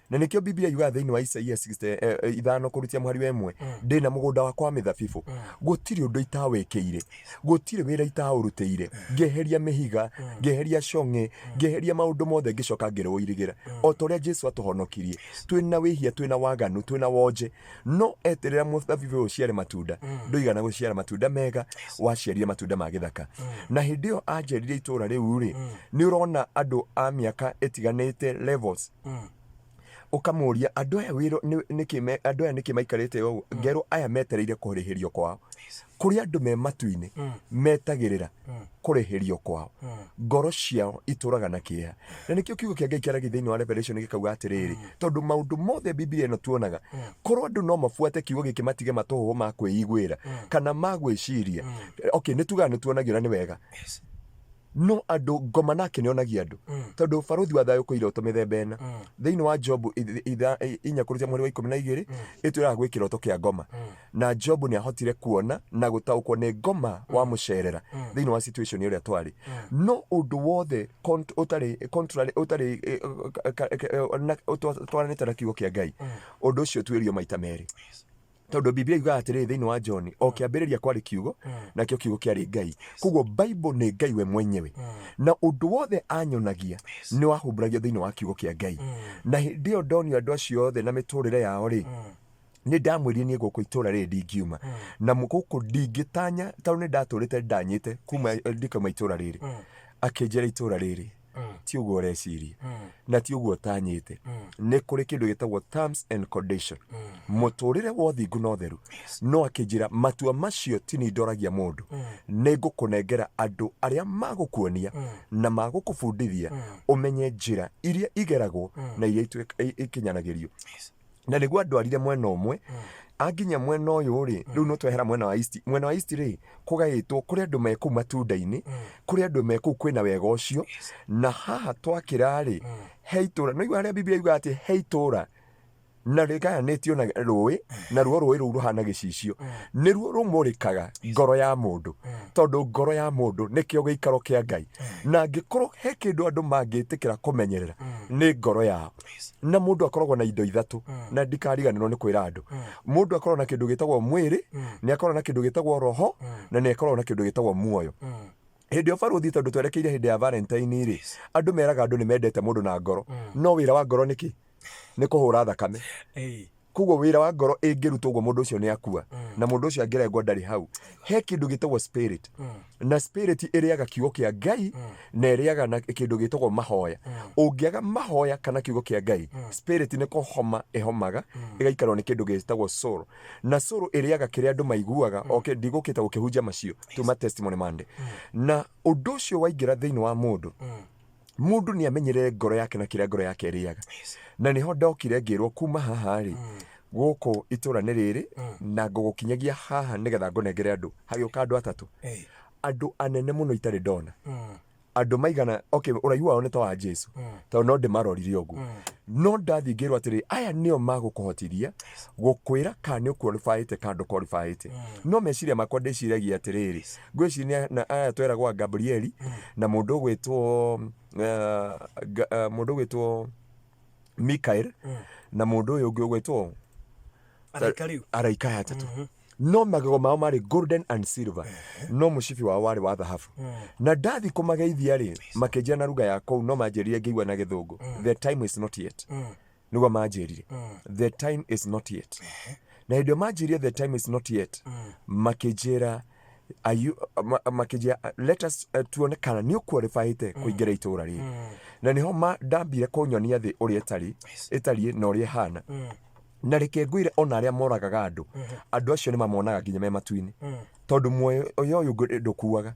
na nĩkĩo Biblia yuga thĩinĩ wa Isaia 65 kũrutia mũhari wa 1 ndĩna mũgũnda wakwa wa mĩthabibũ gũtirĩ ũndũ itawĩkĩire gũtirĩ wĩra itaũrutĩire ngĩeheria mĩhiga ngĩeheria cong'e ngĩeheria maũndũ mothe ngĩcoka ngĩrũirigĩra o ta ũrĩa Jesu atũhonokirie twĩna wĩhia twĩna waganu twĩna wonje no eterera mũthabibũ ũyũ ũciare matunda ndũigana gũciara matunda mega waciarire matunda ma gĩthaka na hĩndĩ ĩyo anjĩrire itũũra rĩu rĩ nĩ ũrona andũ a mĩaka ĩtiganĩte levels ũkamũria andũ aya nĩkĩ maikarĩte ũũ ngerwo aya metereire kũrĩhĩrio kwao kũrĩ andũ me matu-inĩ metagĩrĩra kũrĩhĩrio kwao ngoro ciao itũraga na kĩeha na nĩkĩo kiugo kĩa Ngai kĩaragia thĩinĩ wa Revelation gĩkauga atĩrĩrĩ tondũ maũndũ mothe Biblia ĩno tuonaga korwo andũ no mabuate kiugo gĩkĩ matige matũhũhũ ma kwĩiguĩra kana ma gwĩciria nĩ tugaga nĩ tuonagio na nĩ wega no andũ ngoma nake nĩonagia andũ tondũ baruthi wa thayũ kũira ũto mĩthemba ĩna thĩinĩ wa Job 4:12 ĩtwĩraga gwĩ kĩroto kĩa ngoma na Job nĩ ahotire kuona na gũtaũkwo nĩ ngoma wa mũcerera thĩinĩ wa situation ĩrĩa twarĩ no ũndũ wothe ũtwaranĩte na kiugo kĩa Ngai ũndũ ũcio tuĩrio maita merĩ tondũ Biblia yugaga atĩrĩrĩ thĩinĩ wa John o kĩambĩrĩria kwarĩ kiugo nakĩo kiugo kĩarĩ Ngai koguo Bible nĩ Ngai we mwenyewe na ũndũ wothe anyonagia nĩ wahumbũragio thĩinĩ wa kiugo kĩa Ngai na hĩndĩ ĩyo ndonio andũ acio othe na mĩtũrĩre yao rĩ nĩ ndamwĩrire niĩ gũkũ itũũra rĩrĩ ndingiuma na gũkũ ndingĩtanya tondũ nĩ ndatũrĩte ndanyĩte kuma ndikauma itũũra rĩrĩ akĩnjĩra itũũra rĩrĩ ti ũguo ũreciria na ti ũguo ũtanyĩte nĩ kũrĩ kĩndũ gĩtagwo terms and condition mũtũrĩre wa ũthingu na ũtheru no akĩnjĩra matua macio ti niĩ ndoragia mũndũ nĩ ngũkũnengera andũ arĩa magũkuonia na magũkũbundithia ũmenye njĩra iria igeragwo na iria ikinyanagĩrio na nĩguo andwarire mwena ũmwe anginya mwena ũyũ rĩ rĩu no twehera mwena wa east rĩ kũgaĩtwo kũrĩ andũ me kũu matunda-inĩ kũrĩ andũ me kũu kwĩna wega ũcio na haha twakĩra rĩ he itũũra no igua harĩa Biblia yugaga atĩ he itũũra na rĩgayanĩtio na rũĩ na ruo rũĩ rũu rũhana gĩcicio nĩruo rũmũrĩkaga ngoro ya mũndũ tondũ ngoro ya mũndũ nĩkĩo gĩikaro kĩa Ngai na angĩkorwo he kĩndũ andũ mangĩtĩkĩra kũmenyerera nĩ ngoro yao na mũndũ akoragwo na indo ithatũ na ndikariganĩrwo nĩ kwĩra andũ mũndũ akoragwo na kĩndũ gĩtagwo mwĩrĩ nĩ akoragwo na kĩndũ gĩtagwo roho na nĩ akoragwo na kĩndũ gĩtagwo muoyo hĩndĩ ĩyo baruthi tondũ twerekeire hĩndĩ ya Valentine rĩ andũ meraga andũ nĩ mendete mũndũ na ngoro no wĩra wa ngoro nĩkĩ nĩ kũhũra thakame koguo wira wa ngoro ingirutwo guo mundu ucio ni akua na mundu ucio angirengwo ndari hau he kindu gitagwo spirit na spirit iriaga kiugo kia Ngai na iriaga na kindu gitagwo mahoya ungiaga mahoya kana kiugo kia Ngai spirit ni kuhoma ihomaga igaikarwo ni kindu gitagwo soul na soul iriaga kiria andu maiguaga okay ndigukita gukihunja macio tuma testimony mande na undu ucio waingira thiini wa mundu mundu ni amenyerere ngoro yake na kiria ngoro yake iriaga na niho ndokire ngirwo kuma haha ri guku itura ni riri na ngugukinyagia haha nigetha ngonengere andu hagioka andu atatu andu anene muno itari ndona andu maigana okay uraihu wao ni ta wa Jesu to no ndimarorire ugu no ndathingirwo atiri aya nio magukuhotiria gukwira ka ni qualified ka ndu qualified no meciria makwa ndiciragia atiriri ngwiciria na aya tweragwa Gabrieli na mundu gwitwo Mikael na mundu uyu ungi gwitwo araika atatu no magego mao mari golden and silver no mushifi wao wari wa dhahabu na ndathi kumageithia ri makenjia na ruga yako no manjirire ngiigwa na githungu the time is not yet niguo manjirire the time is not yet na ndio manjirire the time is not yet makenjira makejia let us tuone kana ni qualified kuingira itura ri na niho ndambire kunyonia thi uri etari na uri hana na reke ngwire ona aria moragaga andu acio ni mamonaga nginya me matuini tondu muoyo uyu ndukuaga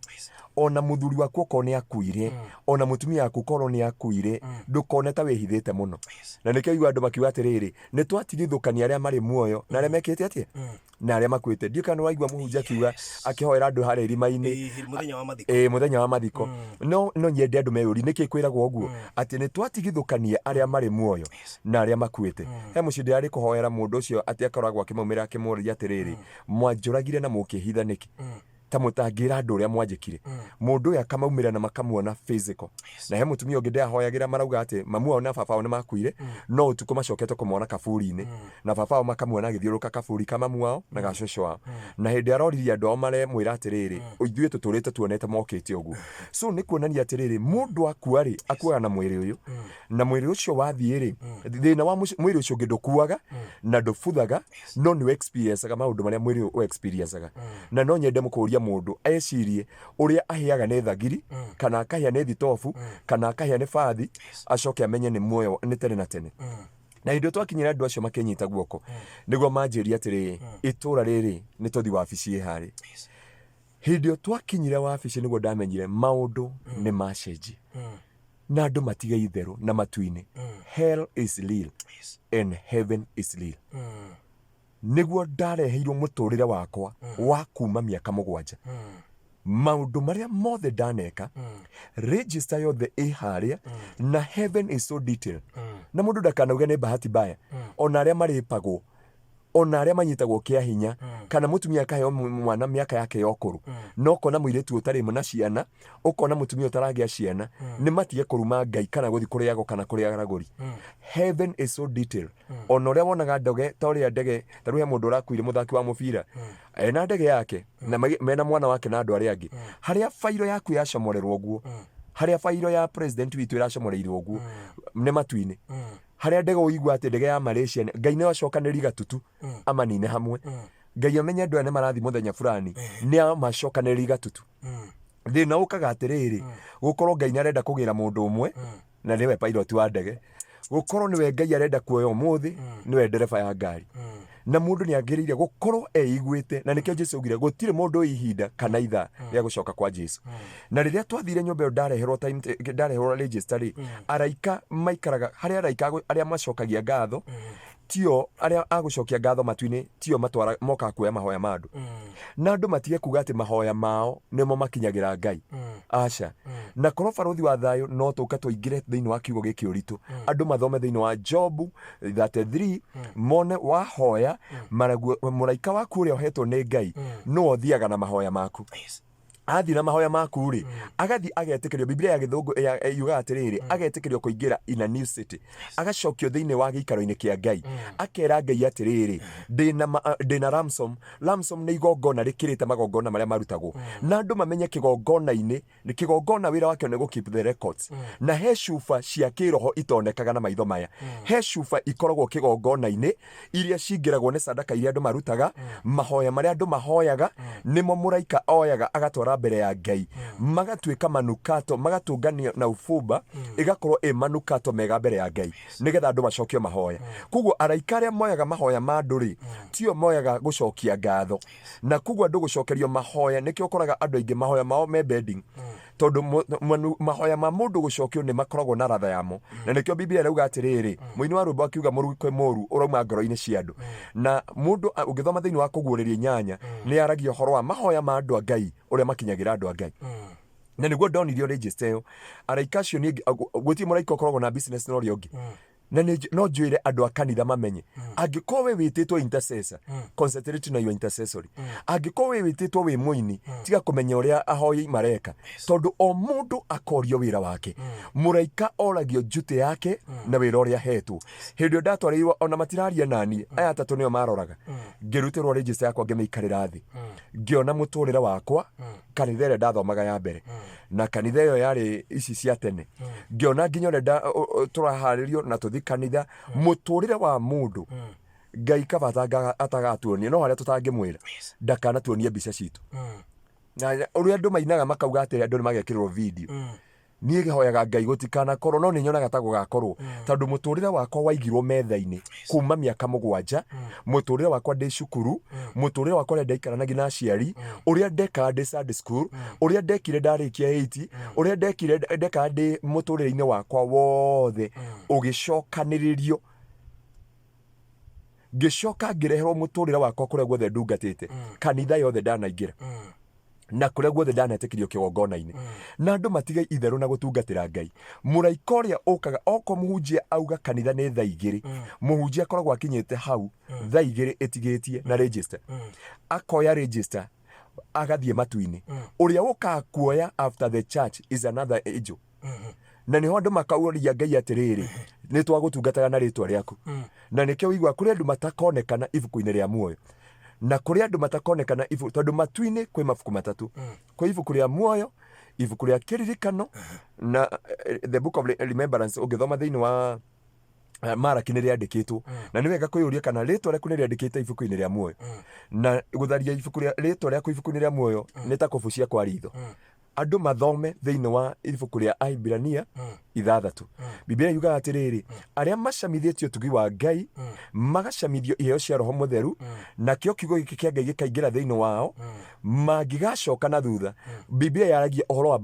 ona muthuri waku ko ni akuire ona mutumia waku ko ni akuire ndukone ta wehithite muno na nikio igwa andu makiuga atiriri ni twatigithukania aria mari muoyo na aria mekite atia na aria makwite ndio kana waigwa muhunjia kiuga akihoera andu hare rimaini muthenya wa mathiko no nyende andu meyuri niki kwiragwo uguo ati ni twatigithukania aria mari muoyo na aria makwite he mucindi ari kuhoera mundu ucio ati akoragwo akimumira akimuria atiriri mwanjuragire na mukihitha niki ta mutangira andu uria mwanjikire mundu uyu akamaumira na makamuona physical na he mutumia ungi ndahoyagira marauga ati mamu wao na baba wao ni makuire no utuko macokete kumuona kaburi-ini na baba wao makamuona agithiuruka kaburi kama mamu wao na gacocho wao na hindi aroririe andu ao mare mwira atiriri ithuĩ tuturite tuonete mokite uguo so ni kuonania atiriri mundu akuari akuaga na mwiri uyu na mwiri ucio wathiiri thina wa mwiri ucio ngidukuaga na ndubuthaga no ni experience maundu maria mwiri u experience na no nyende mukuria mundu ecirie uria ahiaga ne thagiri kana akahia ne thitofu kana akahia ne fathi acoke amenye ni muoyo ni tene na tene na ndio twakinyira andu acio makenyita guoko niguo manjiria atiri itura riri ni tuthi wabici hari hindio twakinyira wabici niguo ndamenyire maundu ni macenji na andu matiga itheru na matuini hell is real and heaven is real niguo ndareheirwo muturire wakwa wa kuma miaka 7 maundu maria mothe ndaneka register yothe iharia na heaven is so detailed na mundu ndakanauge ni bahati baya ona aria maripagwo ona aria manyitagwo kia hinya kana mutumia akaheo mwana miaka yake yokuru no kona muiretu utari muna ciana ukona mutumia utaragia ciana ni matige kuruma Ngai kana guthi kuri yago kana kuri araguri heaven is so detailed ona uria wonaga ndoge ta uria ndege taruhe mundu urakuire muthaki wa mubira ena ndege yake na mena mwana wake na andu aria angi haria fairo yaku yacomorerwo guo haria fairo ya president witu iracomoreirwo uguo ne matuini haria ndege uigwa ati ndege ya Malaysia Ngai ne wacokanĩri gatutu amanine hamwe Ngai amenye andu ane marathi muthenya fulani ni amacokanĩri gatutu thina ukaga atiriri gukorwo Ngai ne arenda kugira mundu umwe na niwe pilot wa ndege gukorwo niwe Ngai arenda kuoya umuthi niwe ndereba ya ngari na mundu ni agiriire gukorwo eiguite na nikio Jesu ugire gutire mundu ihinda kana itha ria gucoka kwa Jesu na riria twathire nyumba yo ndareherwo register araika maikaraga haria araika aria macokagia ngatho tio aria agucokia ngatho matuini tio matwara moka kuoya mahoya mandu na andu matige kuga ati mahoya mao nimo makinyagira Ngai aca na korwo barothi wa thayo no tuka tuingire thiini wa kiugo giki uritu andu mathome thiini wa Job 33 mone wahoya maraguo muraika waku uria uhetwo ni Ngai no othiaga na mahoya maku athi na mahoya maku ri agathi agetekerio Biblia ya githungu yuga atiriri agetekerio kuingira in a new city agacokio thiini wa giikaro-ini kia Ngai akera Ngai atiriri ndina ramsom ni igongona rikirite magongona maria marutagwo na andu mamenye kigongona-ini ni kigongona wira wake ni gu keep the records na he cuba cia kiroho itonekaga na maitho maya he cuba ikoragwo kigongona-ini iria cingiragwo ni sadaka iria andu marutaga mahoya maria andu mahoyaga nimo muraika oyaga agatwara mbere ya Ngai magatuika manukato magatungania na ufumba igakorwo manukato mega mbere ya Ngai nigetha andu macokio mahoya kuguo araika aria moyaga mahoya ma andu ri tio moyaga gucokia ngatho na kuguo andu gucokerio mahoya nikio ukoraga andu aingi mahoya mao me bedding tondu mahoya ma mundu gucokio ni makoragwo na ratha yamo na nikio Biblia rauga atiriri muini wa rumba akiuga murugi kwe moru urauma ngoro-ini cia andu na mundu ugithoma thiini wa kuguureria nyanya ni aragia horo wa mahoya ma andu a Ngai uria makinyagira andu a Ngai na niguo ndonirio register yo araika cio ni guti muraika ukoragwo na business no riongi na no njwire andu a kanitha mamenye angikorwo we wititwo intercessor concentrate na your intercessory angikorwo we wititwo we muini tiga kumenya uria ahoyi mareka tondu o mundu akorio wira wake muraika oragio njute yake na wira uria hetwo hindio ndatwarirwo ona matiraria nani aya atatu nio maroraga ngirutirwo register yakwa ngimekarira thi ngiona muturira wakwa kanitha ĩrĩa ndathomaga ya mbere na kanitha ĩyo yarĩ ici cia tene ngiona nginya ũrĩa tũraharĩrio na tũthi kanitha mũtũrĩre wa mũndũ Ngai kabata atagatuonia no harĩa tũtangĩmwĩra ndakanatuonie mbica citũ na ũrĩa andũ mainaga makauga atĩ andũ nĩmagekĩrĩrwo video niĩ ngihoyaga Ngai gutikana korwo no nĩnyonaga ta gugakorwo tondu muturire wakwa waigirwo metha-ini kuma miaka 7 muturire wakwa ndi cukuru muturire wakwa ria ndaikaranagia na aciari uria ndekaga ndi Sunday school uria ndekire ndarikia 8 uria ndekaga ndi muturire-ini wakwa wothe ugicokaniririo ngicoka ngireherwo muturire wakwa kuria guothe ndungatite kanitha yothe ndanaingira na kuria guothe ndanatekirio kigongona-ini na andu matigai itheru na gutungatira Ngai muraika uria ukaga oko muhunjia auga kanitha ni thaa 2 muhunjia akoragwo akinyite hau thaa 2 itigitie na register akoya register agathie matu-ini uria uka kuoya after the church is another angel na niho andu makauria Ngai atiriri ni twagutungataga na ritwa riaku na nikio wigwa kuria andu matakonekana ibuku-ini ria muoyo na kuria andu matakonekana ibuku tondu matu-ini kwi mabuku matatu kwi ibuku ria muoyo ibuku ria kiririkano na the book of remembrance ungithoma thiini wa Maraki nĩ rĩandĩkĩtwo na nĩ wega kwĩyũria kana rĩtwa rĩaku nĩ rĩandĩkĩte ibuku-inĩ rĩa muoyo na gũtharia ibuku rĩa rĩtwa rĩaku ibuku-inĩ rĩa muoyo nĩ ta kũbu cia kwa ritho andu mathome thiini wa ibuku ria Ahibrania 6 Biblia yuga atiriri aria macamithĩtio ũtugi wa Ngai magacamithio iheo cia Roho Mũtheru na kĩo kiugo gĩkĩ kĩa Ngai gĩkaingĩra thiini wao mangigacoka na thutha Biblia yaragia ũhoro wa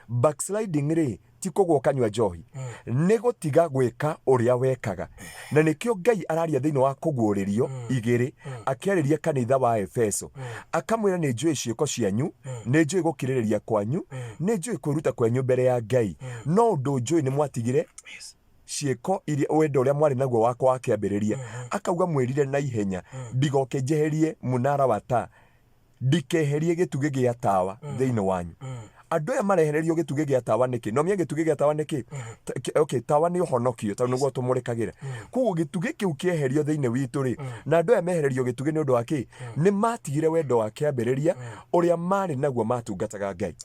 backsliding ri ti kũgwo kanywa njohi nĩ gũtiga gwĩka ũrĩa wekaga na nĩkĩo Ngai araria thĩinĩ wa kũguũrĩrio 2 akĩarĩria kanitha wa Efeso akamwĩra nĩ njũĩ ciĩko cianyu nĩ njũĩ gũkirĩrĩria kwanyu nĩ njũĩ kwĩruta kwanyu mbere ya Ngai no ũndũ njũĩ nĩ mwatigire ciĩko iria wendo ũrĩa mwarĩ naguo wakwa akĩambĩrĩria akauga mwĩrire na ihenya ndigoke njeherie mũnara wa taa ndikeherie gĩtugĩ gĩa tawa thĩinĩ wanyu andu aya marehererio gĩtugĩ gĩa tawa nĩkĩ no mie gĩtugĩ gĩa tawa nĩkĩ okay tawa nĩ ũhonokio tondũ nĩguo tũmũrĩkagĩra koguo gĩtugĩ kĩu kĩeherio thĩinĩ witũ rĩ na andu aya mehererio gĩtugĩ nĩ ũndũ wa kĩ nĩ matigire wendo wa kĩambĩrĩria ũrĩa marĩ naguo matungataga Ngai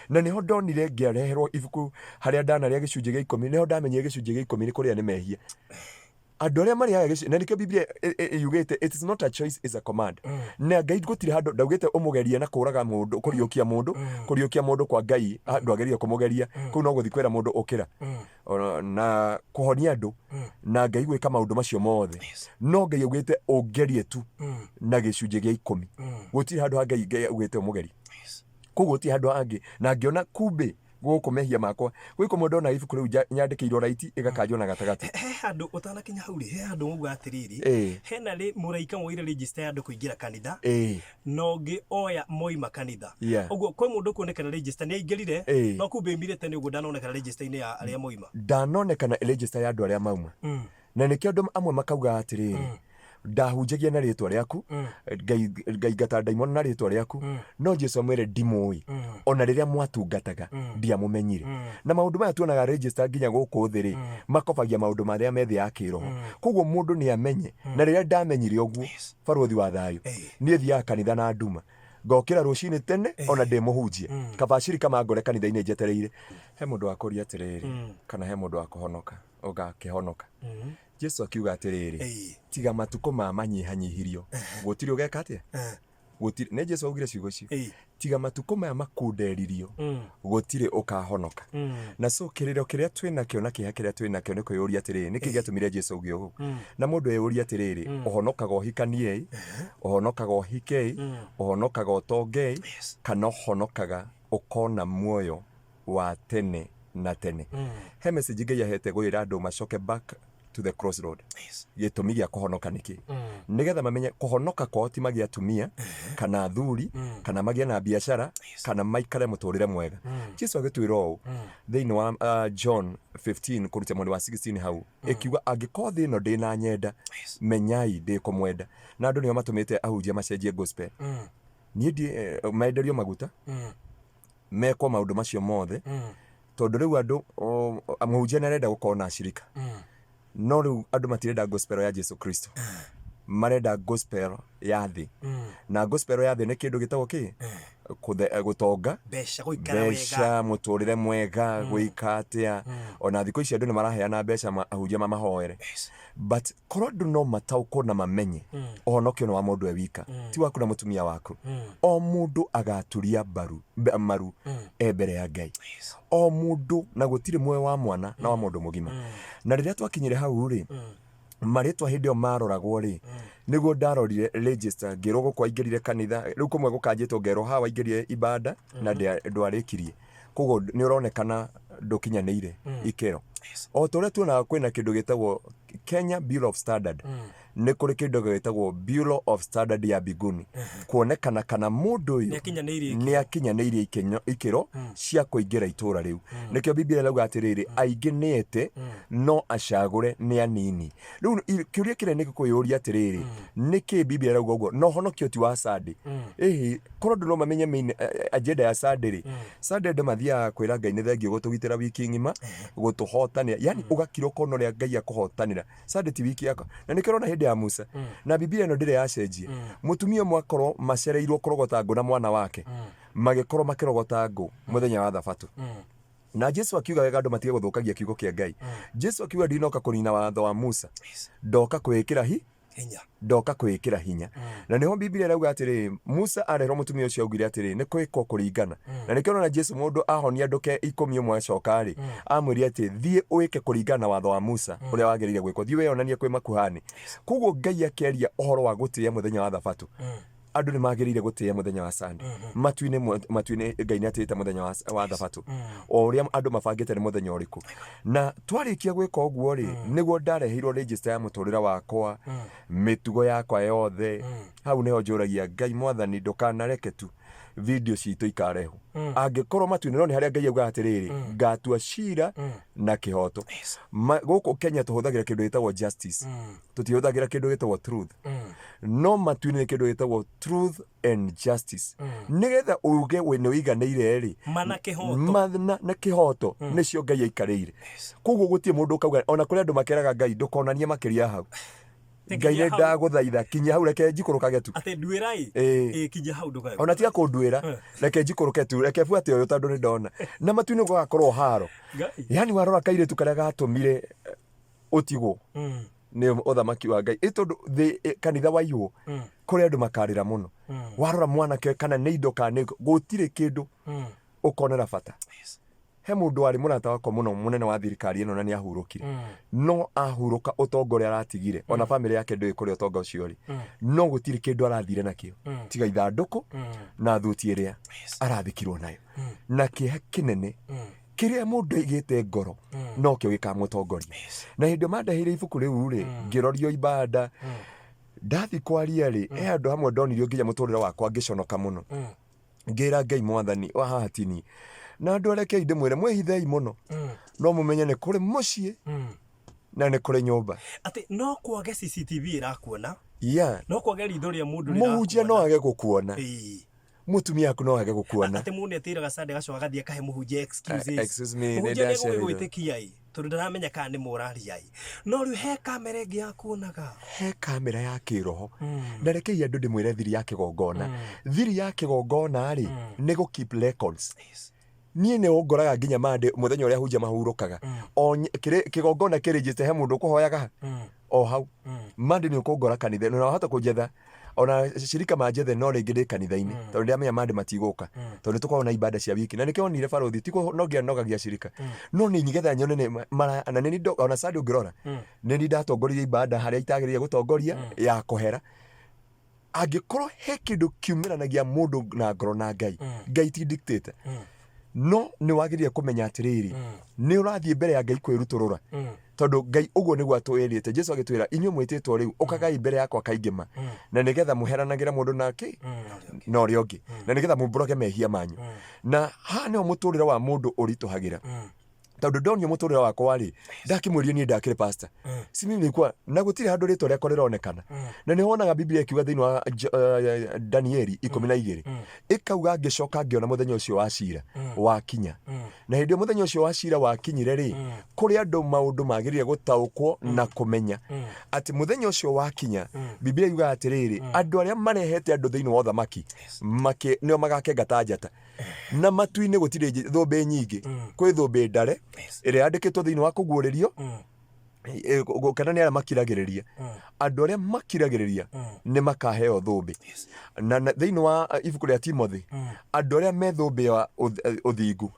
na niho ndonire ngĩareherwo ibuku harĩa ndanarĩa gĩcunjĩ gĩa 10 niho ndamenyire gĩcunjĩ gĩa 10 nĩ kũrĩa nĩ mehia andu aria mari aga na nikio Biblia yugite it is not a choice, is a command na Ngai gutire handu ndaugite umugerie na kuraga mundu kuriukia mundu kwa Ngai andu ageria kumugeria kuu no guthi kwera mundu ukira na kuhonia andu na Ngai gwika maundu macio mothe no Ngai ugite ungerie tu na gicunje gia 10 gutire handu Ngai ugite umugerie koguo ti handu hangi na ngiona kumbe guku mehia makwa gwiko mundu na ibuku riu nyandikirwo right igakanjwo na gatagati he handu utanakinya hauri he handu muga atiriri hena ri muraika moire register andu kuingira kanitha no ngi oya moima kanitha uguo kwa mundu kuonekana register ni aingirire no kumbe mirete ni uguo ndanonekana register-ini ya aria moima ndanonekana register ya andu aria mauma na nikio andu amwe makauga atiriri ndahunjagia na rĩtwa rĩaku ngaingata ndaimono na rĩtwa rĩaku no Jesu amwĩre ndimũĩ ona rĩrĩa mwatungataga ndiamũmenyire na maũndũ maya tuonaga register nginya gũkũ thĩ rĩ makobagia maũndũ marĩa me thĩ ya kĩroho koguo mũndũ nĩ amenye na rĩrĩa ndamenyire ũguo barothi wa thayũ niĩ thiaga kanitha na nduma ngokĩra rũcinĩ tene ona ndĩmũhunjie kabaciri kamangore kanitha-inĩ njetereire he mũndũ wa kũria atĩrĩrĩ kana he mũndũ wa kũhonoka ũgakĩhonoka Jesu akiuga atĩrĩrĩ tiga matukũ ma manyihanyihirio gũtirĩ ũgeka atĩa gũtirĩ nĩ Jesu augire ciugo icio tiga matukũ maya makunderirio gũtirĩ ũkahonoka na so kĩrĩro kĩrĩa twĩnakĩo na kĩeha kĩrĩa twĩnakĩo nĩ kwĩyũria atĩrĩrĩ nĩkĩ gĩatũmire Jesu auge ũguo na mũndũ eyũria atĩrĩrĩ ũhonokaga ũhikanie ũhonokaga ũhike ũhonokaga ũtonge kana ũhonokaga ũkona muoyo wa tene na tene he message Ngai ahete gwĩra andũ macoke back to the crossroad gĩtũmi gĩa kũhonoka nĩkĩ nĩgetha mamenye kũhonoka kwao ti magĩa atumia kana athuri kana magĩa na biacara kana maikare mũtũrĩre mwega Jesu agĩtwĩra ũũ thĩinĩ wa John 15 kũruta mweri wa 16 hau ĩkiuga angĩkorwo thĩ ĩno ndĩna nyenda menyai ndĩkũmwenda na andũ nĩo matũmĩte ahunjia macenjie gospel niĩ menderio maguta mekwo maũndũ macio mothe tondũ rĩu andũ mũhunjia nĩarenda gũkorwo na acirika no rĩu andũ matirenda gospel ya Jesu Kristo marenda gospel ya thĩ na gospel ya thĩ nĩ kĩndũ gĩtagwo kĩ gũtonga mbeca mũtũrĩre mwega gũika atĩa ona thikũ ici andũ nĩ maraheana mbeca ahunjia mamahoere but korwo andũ no mataũkwo na mamenye ũhonokio nĩ wa mũndũ e wika ti waku na mũtumia waku o mũndũ agaturia maru mbere ya Ngai o mũndũ na gũtirĩ muoyo wa mwana na wa mũndũ mũgima na rĩrĩa twakinyire hau rĩ marĩtwa hĩndĩ ĩyo maroragwo rĩ nĩguo ndarorire register ngĩrwo gũkũ aingĩrire kanitha rĩu kũmwe gũkanjĩtwo ngerwo hawa aingĩrire ibada na ndwarĩkirie koguo nĩ ũronekana ndũkinyanĩire ikero o torĩa tuonaga kwĩna kĩndũ gĩtagwo Kenya Bureau of Standard nĩ kũrĩ kĩndũ gĩtagwo Bureau of Standard ya mbinguni kuonekana kana mũndũ ũyũ nĩ akinyanĩirie ikero cia kũingĩra itũra rĩu nĩkĩo Biblia ĩrauga atĩrĩrĩ aingĩ nĩete no acagũre nĩ anini rĩu kĩũria kĩrĩa nĩ kwĩyũria atĩrĩrĩ nĩkĩ Biblia ĩrauga ũguo no honokio ti wa Sunday korwo andũ no mamenye main agenda ya Sunday rĩ Sunday andũ mathiaga kwĩra Ngai nĩ thengio gũtũgitĩra wiki ng'ima gũtũhotanĩra yani ũgakira ũkono rĩa Ngai akũhotanĩra Sunday ti wiki yako na nĩkĩo na hĩndĩ ya Musa na Biblia ĩno ndĩrĩ yacenjia mũtumia mwakorwo macereirwo kũrogota ngũ na mwana wake magĩkorwo makĩrogota ngũ mũthenya wa thabatũ na Jesu akiuga wega andũ matige gũthũkagia kiugo kĩa Ngai Jesu akiuga ndinoka kũnina watho wa Musa ndoka kwĩkĩra ndoka kwĩkĩra hinya na niho Biblia ĩrauga atĩrĩ Musa arerwo mũtumia ũcio augire atĩrĩ nĩ kwĩkwo kũringana na nĩkĩo na Jesu mũndũ ahonia ndoke 11 acoka rĩ amwĩria atĩ thiĩ ũĩke kũringana watho wa Musa ũrĩa wagĩrĩire gwĩkwo thiĩ weyonanie kwĩ makuhani koguo Ngai akĩaria ũhoro wa gũtĩĩa mũthenya wa thabatũ andũ nĩ magĩrĩire gũtĩĩa mũthenya wa Sunday matu-inĩ Ngai nĩatĩĩte mũthenya wa thabatũ o ũrĩa andũ mabangĩte nĩ mũthenya ũrĩkũ na twarĩkia gwĩka ũguo rĩ nĩguo ndareheirwo register ya mũtũrĩre wakwa mĩtugo yakwa yothe hau nĩho njũragia Ngai Mwathani ndũkanareke tu video citũ ikareho angĩkorwo matu-inĩ no nĩ harĩa Ngai auga atĩrĩrĩ ngatua cira na kĩhoto gũkũ Kenya tũhũthagĩra kĩndũ gĩtagwo justice tũtihũthagĩra kĩndũ gĩtagwo truth no matu-inĩ kĩndũ gĩtagwo truth and justice nĩgetha uge nĩ ũiganĩire rĩ mana na kĩhoto nĩcio Ngai aikarĩire koguo gũtirĩ mũndũ ũkauga ona kũrĩ andũ makeraga Ngai ndũkonanie makĩria hau Ngai nĩ ndagũthaitha kinya hau reke njikũrũkage tu atĩ nduĩrai kinya hau ndũkae ona tiga kũnduĩra reke njikũrũke tu reke buate ũyũ tondũ nĩ ndona na matu-inĩ gũgakorwo haro yani warora kairĩtu karĩa gatũmire ũtigwo nĩ ũthamaki wa Ngai tondũ kanitha waiywo kũrĩ andũ makarĩra mũno warora mwanake kana nĩ indo kana gũtirĩ kĩndũ ũkonera bata he mũndũ warĩ mũrata wakwa mũno mũnene wa thirikari ĩno na nĩ ahurũkire no ahurũka ũtonga ũrĩa aratigire ona famĩlĩ yake ndũĩ kũrĩa ũtonga ũcio rĩ no gũtirĩ kĩndũ arathire nakĩo tiga ithandũkũ na thuti ĩrĩa arathikirwo nayo na kĩeha kĩnene kĩrĩa mũndũ aigĩte ngoro no kĩo gĩkamũtongoria na hĩndĩ mandaheire ibuku rĩu rĩ ngĩrorio ibada ndathi kwaria rĩ he andũ hamwe ndonirio nginya mũtũrĩre wakwa ngĩconoka mũno ngĩra Ngai Mwathani wa hatini na andũ arekei ndĩmwĩre mwĩhithei mũno no mũmenye nĩ kũrĩ mũciĩ na nĩ kũrĩ nyũmba atĩ no kwage CCTV ĩrakuona no kwage ritho ria mundu muhunjia no age gukuona mutumia aku no age gukuona ate mundu etiraga Sunday gacoka gathie kahe muhunjia excuse me muhunjia ni gwitikia tondu ndaramenya kana ni muraria no riu he kamera ingi ya kuonaga he kamera ya kiroho na rekei andu ndimwire thiri ya kigongona thiri ya kigongona ri ni gu keep records niĩ nĩ ũngoraga nginya mande mũthenya ũrĩa hunjia mahurukaga o kigongona kĩrĩnjĩte he mũndũ ũkũhoyaga o hau mande nĩ ũkũngora kanitha na wahota kũnjetha ona shirika manjethe no rĩngĩ ndĩ kanitha-inĩ tondũ ndĩramenya mande matigũka tondũ nĩtũkoragwo na ibada cia wiki na nĩkĩo nire barothi ti nogia shirika no nĩ nĩgetha nyone na nĩ ona Sunday ũngĩrora nĩ ni ndatongoririe ibada harĩa itagĩrĩire gũtongoria ya kũhera angĩkorwo he kĩndũ kiumĩranagia mũndũ na ngoro na Ngai ti dictator no nĩ wagĩrĩire kũmenya atĩrĩrĩ nĩ ũrathiĩ mbere ya Ngai kwĩrutũrũra tondu Ngai uguo nĩguo atwĩrĩte Jesu agĩtwĩra inyuĩ mwĩtĩtwo rĩu ũkagai mbere yakwa kaingĩma na nĩgetha mũheranagĩre mũndũ nake na ũrĩa ũngĩ na nĩgetha mũmbũrage mehia manyu na haha nĩho mũtũrĩre wa mũndũ ũritũhagĩra tondu ndonio mũtũrĩre wakwa rĩ ndakĩmwĩria niĩ ndakĩrĩ pastor simimikwa na gũtirĩ handũ rĩtwa rĩakwa rĩronekana na nĩ wonaga Biblia ikiuga thĩinĩ wa Danieli 12 ĩkauga ngĩcoka ngĩona mũthenya ũcio wa cira wakinya na hĩndĩ mũthenya ũcio wa cira wakinyire rĩ kũrĩ andũ maũndũ magĩrĩire gũtaũkwo na kũmenya atĩ mũthenya ũcio wakinya Biblia yuga atĩrĩrĩ andũ arĩa marehete andũ thĩinĩ wa ũthamaki nĩo magakengata njata na matu-inĩ gũtirĩ thũmbĩ nyingĩ kwĩ thũmbĩ ndare ĩrĩa yandĩkĩtwo thĩinĩ wa kũguũrĩrio kana nĩ arĩa makiragĩrĩria andũ arĩa makiragĩrĩria nĩ makaheo thũmbĩ na thĩinĩ wa ibuku rĩa Timothy andũ arĩa me thũmbĩ ya ũthingu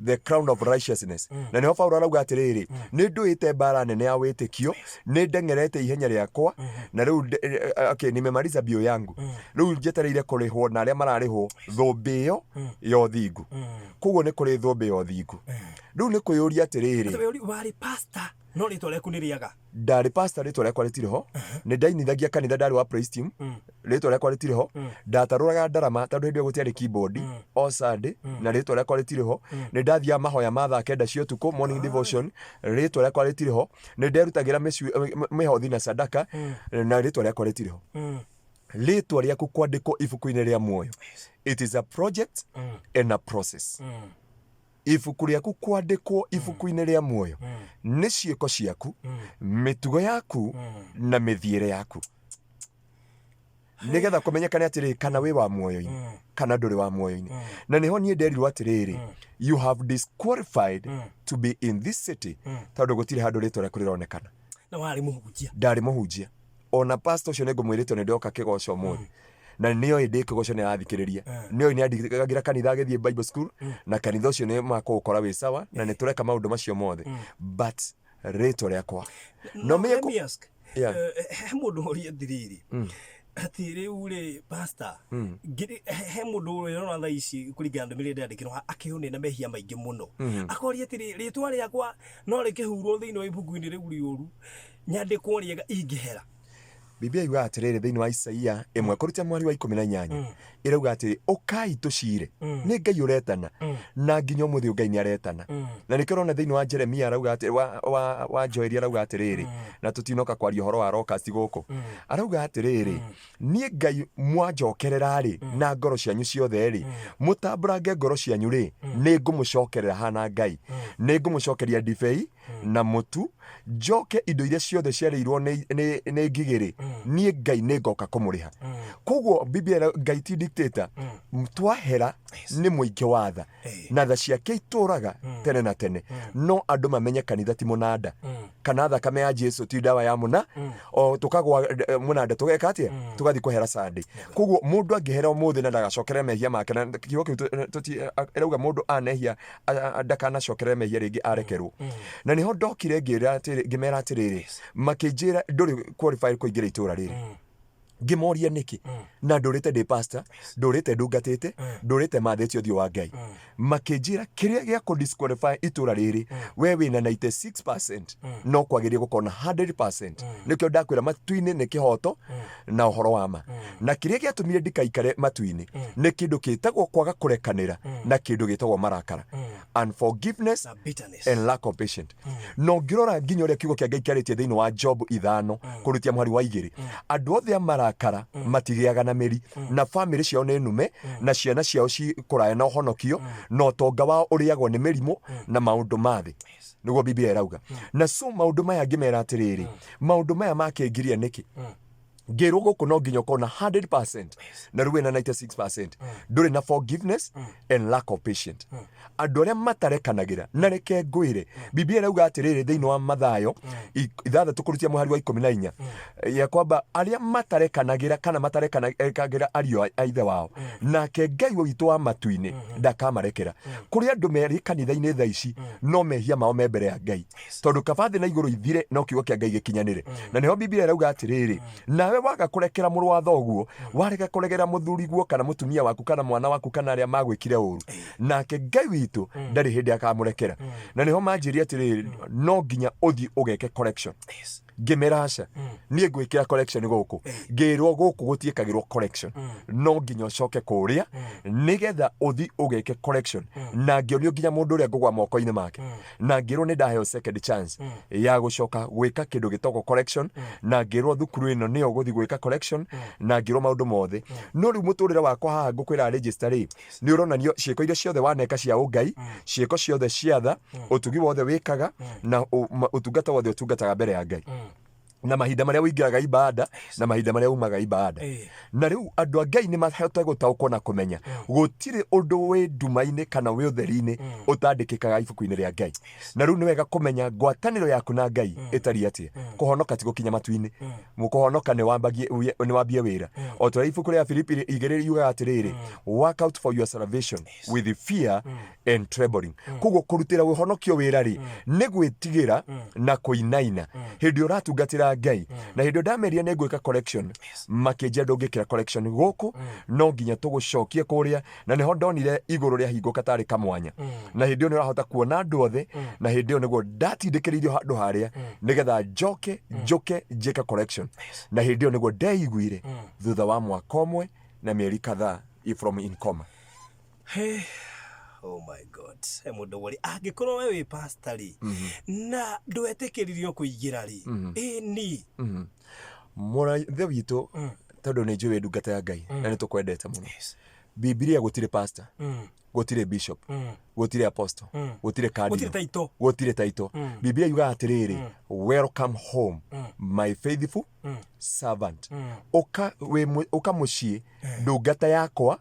the crown of righteousness na nĩho Paulo arauga atĩrĩrĩ nĩ ndũĩte mbara nene ya wĩtĩkio nĩ ndengerete ihenya rĩakwa na rĩu nimemaliza bio yangu rĩu njetereire kũrĩhwo na arĩa mararĩhwo thũmbĩ ĩyo ya ũthingu koguo nĩ kũrĩ thũmbĩ ya ũthingu rĩu nĩ kwĩyũria atĩrĩrĩ warĩ pastor no rĩtwa rĩaku nĩ rĩaga ndarĩ pastor rĩtwa rĩakwa rĩtirĩ ho nĩ ndainithagia kanitha ndarĩ wa praise team rĩtwa rĩakwa rĩtirĩ ho ndatarũraga ndarama tondũ hĩndĩ ĩyo gũtiarĩ keyboard o Sunday na rĩtwa rĩakwa rĩtirĩ ho nĩ ndathiaga mahoya ma thaa kenda cia ũtukũ morning devotion rĩtwa rĩakwa rĩtirĩ ho nĩ nderutagĩra mĩhothi na sadaka na rĩtwa rĩakwa rĩtirĩ ho rĩtwa rĩaku kwandĩkwo ibuku-inĩ rĩa muoyo it is a project and a process ibuku rĩaku kwandĩkwo ibuku-inĩ rĩa muoyo nĩ ciĩko ciaku mĩtugo yaku na mĩthiĩre yaku nĩgetha kũmenyekane atĩrĩrĩ kana wĩ wa muoyo-inĩ kana ndũrĩ wa muoyo-inĩ na nĩho niĩ nderirwo atĩrĩrĩ you have disqualified to be in this city tondũ gũtirĩ handũ rĩtwa rĩaku rĩronekana na warĩ mũhunjia ndarĩ mũhunjia ona pastor ũcio nĩngũmwĩrĩte nĩ ndoka kĩgoco mũthĩ na nĩyo ĩndĩ kĩgoco nĩ arathikĩrĩria nĩyo nĩ andĩkagĩra kanitha agĩthiĩ Bible school na kanitha ũcio nĩ makũgũkora wĩ sawa na nĩ tũreka maũndũ macio mothe but rĩtwa rĩakwa no he mũndũ ũrĩa thiriri atĩ rĩu rĩ pastor he mũndũ ũrĩa thaa ici kũringana ndũmĩrĩri ndĩrandĩkĩrwo akĩhũnĩ na mehia maingĩ mũno akoria atĩrĩ rĩtwa rĩakwa no rĩkĩhurwo thĩinĩ wa ibuku-inĩ rĩu rĩũru nyandĩkwo rĩega ingĩhera Biblia yuga atĩrĩrĩ thĩinĩ wa Isaia 1:18 ĩrauga atĩrĩ ũkai tũcire nĩ Ngai ũretana na nginya ũmũthĩ Ngai nĩ aretana na nĩkĩo ũrona thĩinĩ wa Jeremia arauga atĩrĩ wa Joeli arauga atĩrĩrĩ na tũtinoka kwaria ũhoro wa Rokas gũkũ arauga atĩrĩrĩ niĩ Ngai mwanjokerera rĩ na ngoro cianyu ciothe rĩ mũtamburange ngoro cianyu rĩ nĩ ngũmũcokerera hana Ngai nĩ ngũmũcokeria ndibei na mũtu njoke indo iria ciothe ciarĩirwo nĩ ngigĩrĩ niĩ Ngai nĩ ngoka kũmũrĩha koguo Biblia Ngai ti dictator twahera nĩ mũingĩ wa tha na tha ciake itũraga tene na tene no andũ mamenye kanitha ti mũnanda kana thakame ya Jesu ti ndawa ya mũna o tũkagwa mũnanda tũgeka atĩa tũgathiĩ kũhera Sunday koguo mũndũ angĩhera ũmũthĩ na ndagacokere mehia make na kiugo kĩu ĩrauga mũndũ anehia ndakanacokere mehia rĩngĩ arekerwo na nĩho ndokire ngĩmera atĩrĩrĩ makĩnjĩra ndũrĩ qualified kũingĩra itũra rĩrĩ ngĩmoria nĩkĩ na ndũrĩte ndĩ pastor ndũrĩte ndungatĩte ndũrĩte mathĩtio ũthiũ wa Ngai makĩnjĩra kĩrĩa gĩa kũ-disqualify itũra rĩrĩ we wĩna 96% no kwagĩrĩire gũkorwo na 100% nĩkĩo ndakwĩra matu-inĩ nĩ kĩhoto na ũhoro wa ma na kĩrĩa gĩatũmire ndikaikare matu-inĩ nĩ kĩndũ gĩtagwo kwaga kũrekanĩra na kĩndũ gĩtagwo marakara unforgiveness and lack of patience. No ngirora nginya uria kiugo kia Ngai kiarĩtie thĩinĩ wa Job 5 kũrutia mũhari wa 2 andũ othe marakara matigiaga na mĩri na family ciao nĩ nume na ciana ciao cikũraya na ũhonokio na ũtonga wao ũrĩagwo nĩ mĩrimũ na maũndũ mathĩ nĩguo Biblia ĩrauga na so maũndũ maya ngĩmera atĩrĩrĩ maũndũ maya makĩngiria nĩkĩ ngĩrwo gũkũ no nginya ũkorwo na 100% na rĩu na 96% ndũrĩ na forgiveness and lack of patience. Andũ arĩa matarekanagĩra na reke ngwĩre Biblia ĩrauga atĩrĩrĩ thĩinĩ wa Mathayo 6 kũrutia mũhari wa 14 ya kwamba arĩa matarekanagĩra kana matarekanagĩra ariũ a ithe wao nake Ngai witũ wa matu-inĩ ndakamarekera. Kũrĩ andũ merĩ kanitha-inĩ thaa ici no mehia mao me mbere ya Ngai tondũ kaba thĩ na igũrũ ithire no kiugo kĩa Ngai gĩkinyanĩre na nĩho Biblia ĩrauga atĩrĩrĩ nawe waga kũrekera mũrũ wa thoguo warega kũregera mũthuriguo kana mũtumia waku kana mwana waku kana arĩa magwĩkire ũru nake Ngai witũ ndarĩ hĩndĩ akamũrekera na nĩho manjĩria atĩrĩrĩ no nginya ũthiĩ ũgeke correction. Ngĩmeraca niĩ ngwĩkĩra correction gũkũ ngĩrwo gũkũ gũtiĩkagĩrwo correction no nginya ũcoke kũrĩa nĩgetha ũthiĩ ũgeke correction na ngĩonio nginya mũndũ ũrĩa ngũgwa moko-inĩ make na ngĩrwo nĩ ndaheo second chance ya gũcoka gwĩka kĩndũ gĩtagwo correction na ngĩrwo thukuru ĩno nĩyo gũthiĩ gwĩka correction na ngĩrwo maũndũ mothe no rĩu mũtũrĩre wakwa haha ngũkwĩra register rĩ nĩ ũronanio ciĩko iria ciothe waneka cia ũngai ciĩko ciothe cia tha ũtugi wothe wĩkaga na ũtungata wothe ũtungataga mbere ya Ngai na mahinda marĩa ũingĩraga ibada na mahinda marĩa umaga ibada na rĩu andũ a Ngai nĩ mahete gũtaũkwo na kũmenya gũtirĩ ũndũ wĩ nduma-inĩ kana wĩ ũtheri-inĩ ũtandĩkĩkaga ibuku-inĩ rĩa Ngai na rĩu nĩ wega kũmenya ngwatanĩro yaku na Ngai ĩtariĩ atĩa. Kũhonoka ti gũkinya matu-inĩ mũkũhonoka nĩ wambie wĩra o ta ibuku rĩa Filipi 2 yugaga atĩrĩrĩ work out for your salvation with fear and trembling. Koguo kũrutĩra ũhonokio wĩra rĩ nĩ gwĩtigĩra na kũinaina hĩndĩ ũratungatĩra Ngai na hĩndĩ ndameria nĩ ngwĩka correction makĩnjia ndũngĩkĩra correction gũkũ no nginya tũgũcokie kũrĩa na nĩho ndonire igũrũ rĩa hingũka tarĩ kamwanya na hĩndĩ ĩyo nĩ ũrahota kuona andũ othe na hĩndĩ ĩyo nĩguo ndatindĩkĩrĩirio handũ harĩa nĩgetha njũke njĩka correction na hĩndĩ ĩyo nĩguo ndeiguire thutha wa mwaka ũmwe na mĩeri kadhaa from in coma. Oh my God. Mũndũ wari angĩkorwo we wĩ pastor rĩ na ndwetĩkĩririo kũingĩra rĩ ĩni mũrathe witũ tondũ nĩ njũĩ ndungata ya Ngai na nĩ tũkwendete mũno. Biblia gũtirĩ pastor gũtirĩ bishop gũtirĩ apostle gũtirĩ cardinal gũtirĩ taito. Biblia yugaga atĩrĩrĩ welcome home my faithful servant. Ũka mũciĩ ndungata yakwa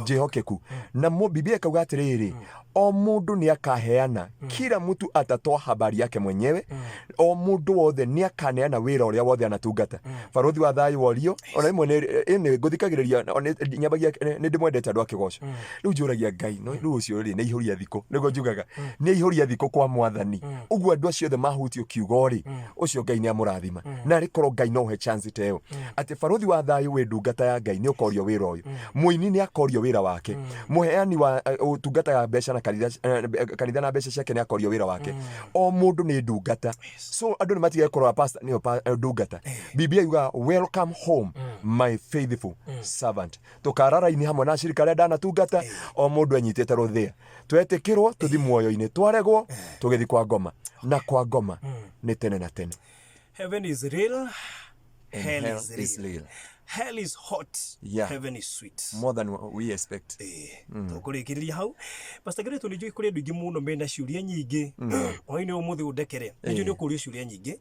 Jehokeku na Biblia ikauga atĩrĩrĩ o mũndũ nĩ akaheana kila mtu atatoa habari yake mwenyewe o mũndũ wothe nĩ akaneana wĩra ũrĩa wothe anatungata. Barothi wa thayũ worio ona imwe nĩ ngũthikagĩrĩria nyambagia nĩ ndĩmwendete andũ akĩgoca rĩu njũragia Ngai no rĩu ũcio rĩ nĩ ihũria thikũ nĩguo njugaga nĩ ihũria thikũ kwa Mwathani ũguo andũ acio othe mahutio kiugo rĩ ũcio Ngai nĩ amũrathima na rĩkorwo Ngai no he chance teo atĩ barothi wa thayũ wĩ ndungata ya Ngai nĩ ũkorio wĩra ũyũ mũini nĩ akorio wĩra wake mũheani wa ũtungata ya mbeca na kanitha na mbeca ciake nĩ akorio wĩra wake o mũndũ nĩ ndungata so andũ nĩ matige kũrora pastor nĩ ndungata. Biblia yuga welcome home my faithful servant. Tũkarara-inĩ hamwe na acirika arĩa ndanatungata o mũndũ anyitĩte rũthĩa twetĩkĩrwo tũthi muoyo-inĩ twaregwo tũgĩthi kwa ngoma na kwa ngoma nĩ tene na tene. Heaven is real, hell is real. Hell is hot, heaven is sweet. More than we expect. Tũkũrĩkĩrĩria hau. Pastor Gretu nĩ njũĩ kũrĩ andũ aingĩ mũno mena ciũria nyingĩ. Hwaĩ-inĩ ũmũthĩ ũndekere. Nĩ njũĩ nĩ ũkũria ciũria nyingĩ.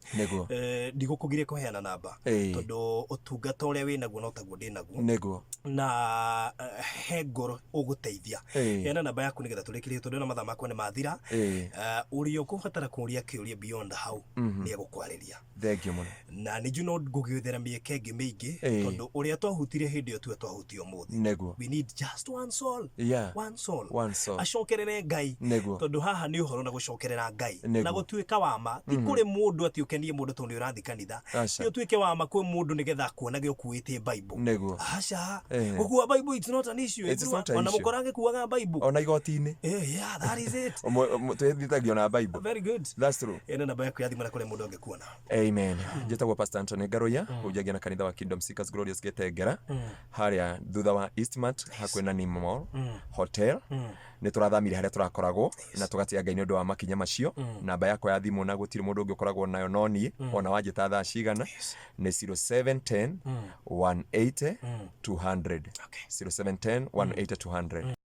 Ndigũkũgiria kũheana namba. Tondũ ũtungata ũrĩa wĩ naguo no taguo ndĩ naguo. Na he ngoro ũgũteithia. Heana namba yaku nĩgetha tũrĩkĩrĩrie tondũ na mathaa makwa nĩ mathira. Ũrĩa ũkũbatara kũria kĩũria beyond hau nĩ egũkwarĩria. Thank you mũno. Na nĩ njũĩ no ngũgĩthera mĩeke ĩngĩ mĩingĩ tondũ ũrĩa twahutirie hĩndĩ ĩyo tuwe twahutio mũthĩ. We need just one soul. One soul. Acokerere Ngai. Tondũ haha nĩ ũhoro na gũcokerera Ngai. Na gũtuĩka wama ti kũrĩ mũndũ atĩ ũkenie mũndũ tondũ nĩ ũrathi kanitha. Nĩ ũtuĩke wama kwĩ mũndũ nĩgetha kuonage ũkuĩte Bible. Aca gũkua Bible it's not an issue. Ona mũkorange kuaga Bible. Ona igoti-inĩ. Yeah, that is it. Twethithagio na Bible. Very good. That's true. Namba yaku ya thimũ na kũrĩa mũndũ angĩkuona. Amen. Njĩtagwo Pastor Anthony Ngaruya, hũjagia na kanitha wa Kingdom Seekers Global Glorious Getengera haria thutha wa Eastmart hakuhĩ na Nim Mall Hotel nĩ tũrathamire harĩa tũrakoragwo na tũgatia Ngai nĩ ũndũ wa makinya macio. Namba yakwa ya thimũ na gũtirĩ mũndũ ũngĩ ũkoragwo nayo no niĩ ona wanjĩta thaa cigana nĩ 0710 180 200 0710 180 200.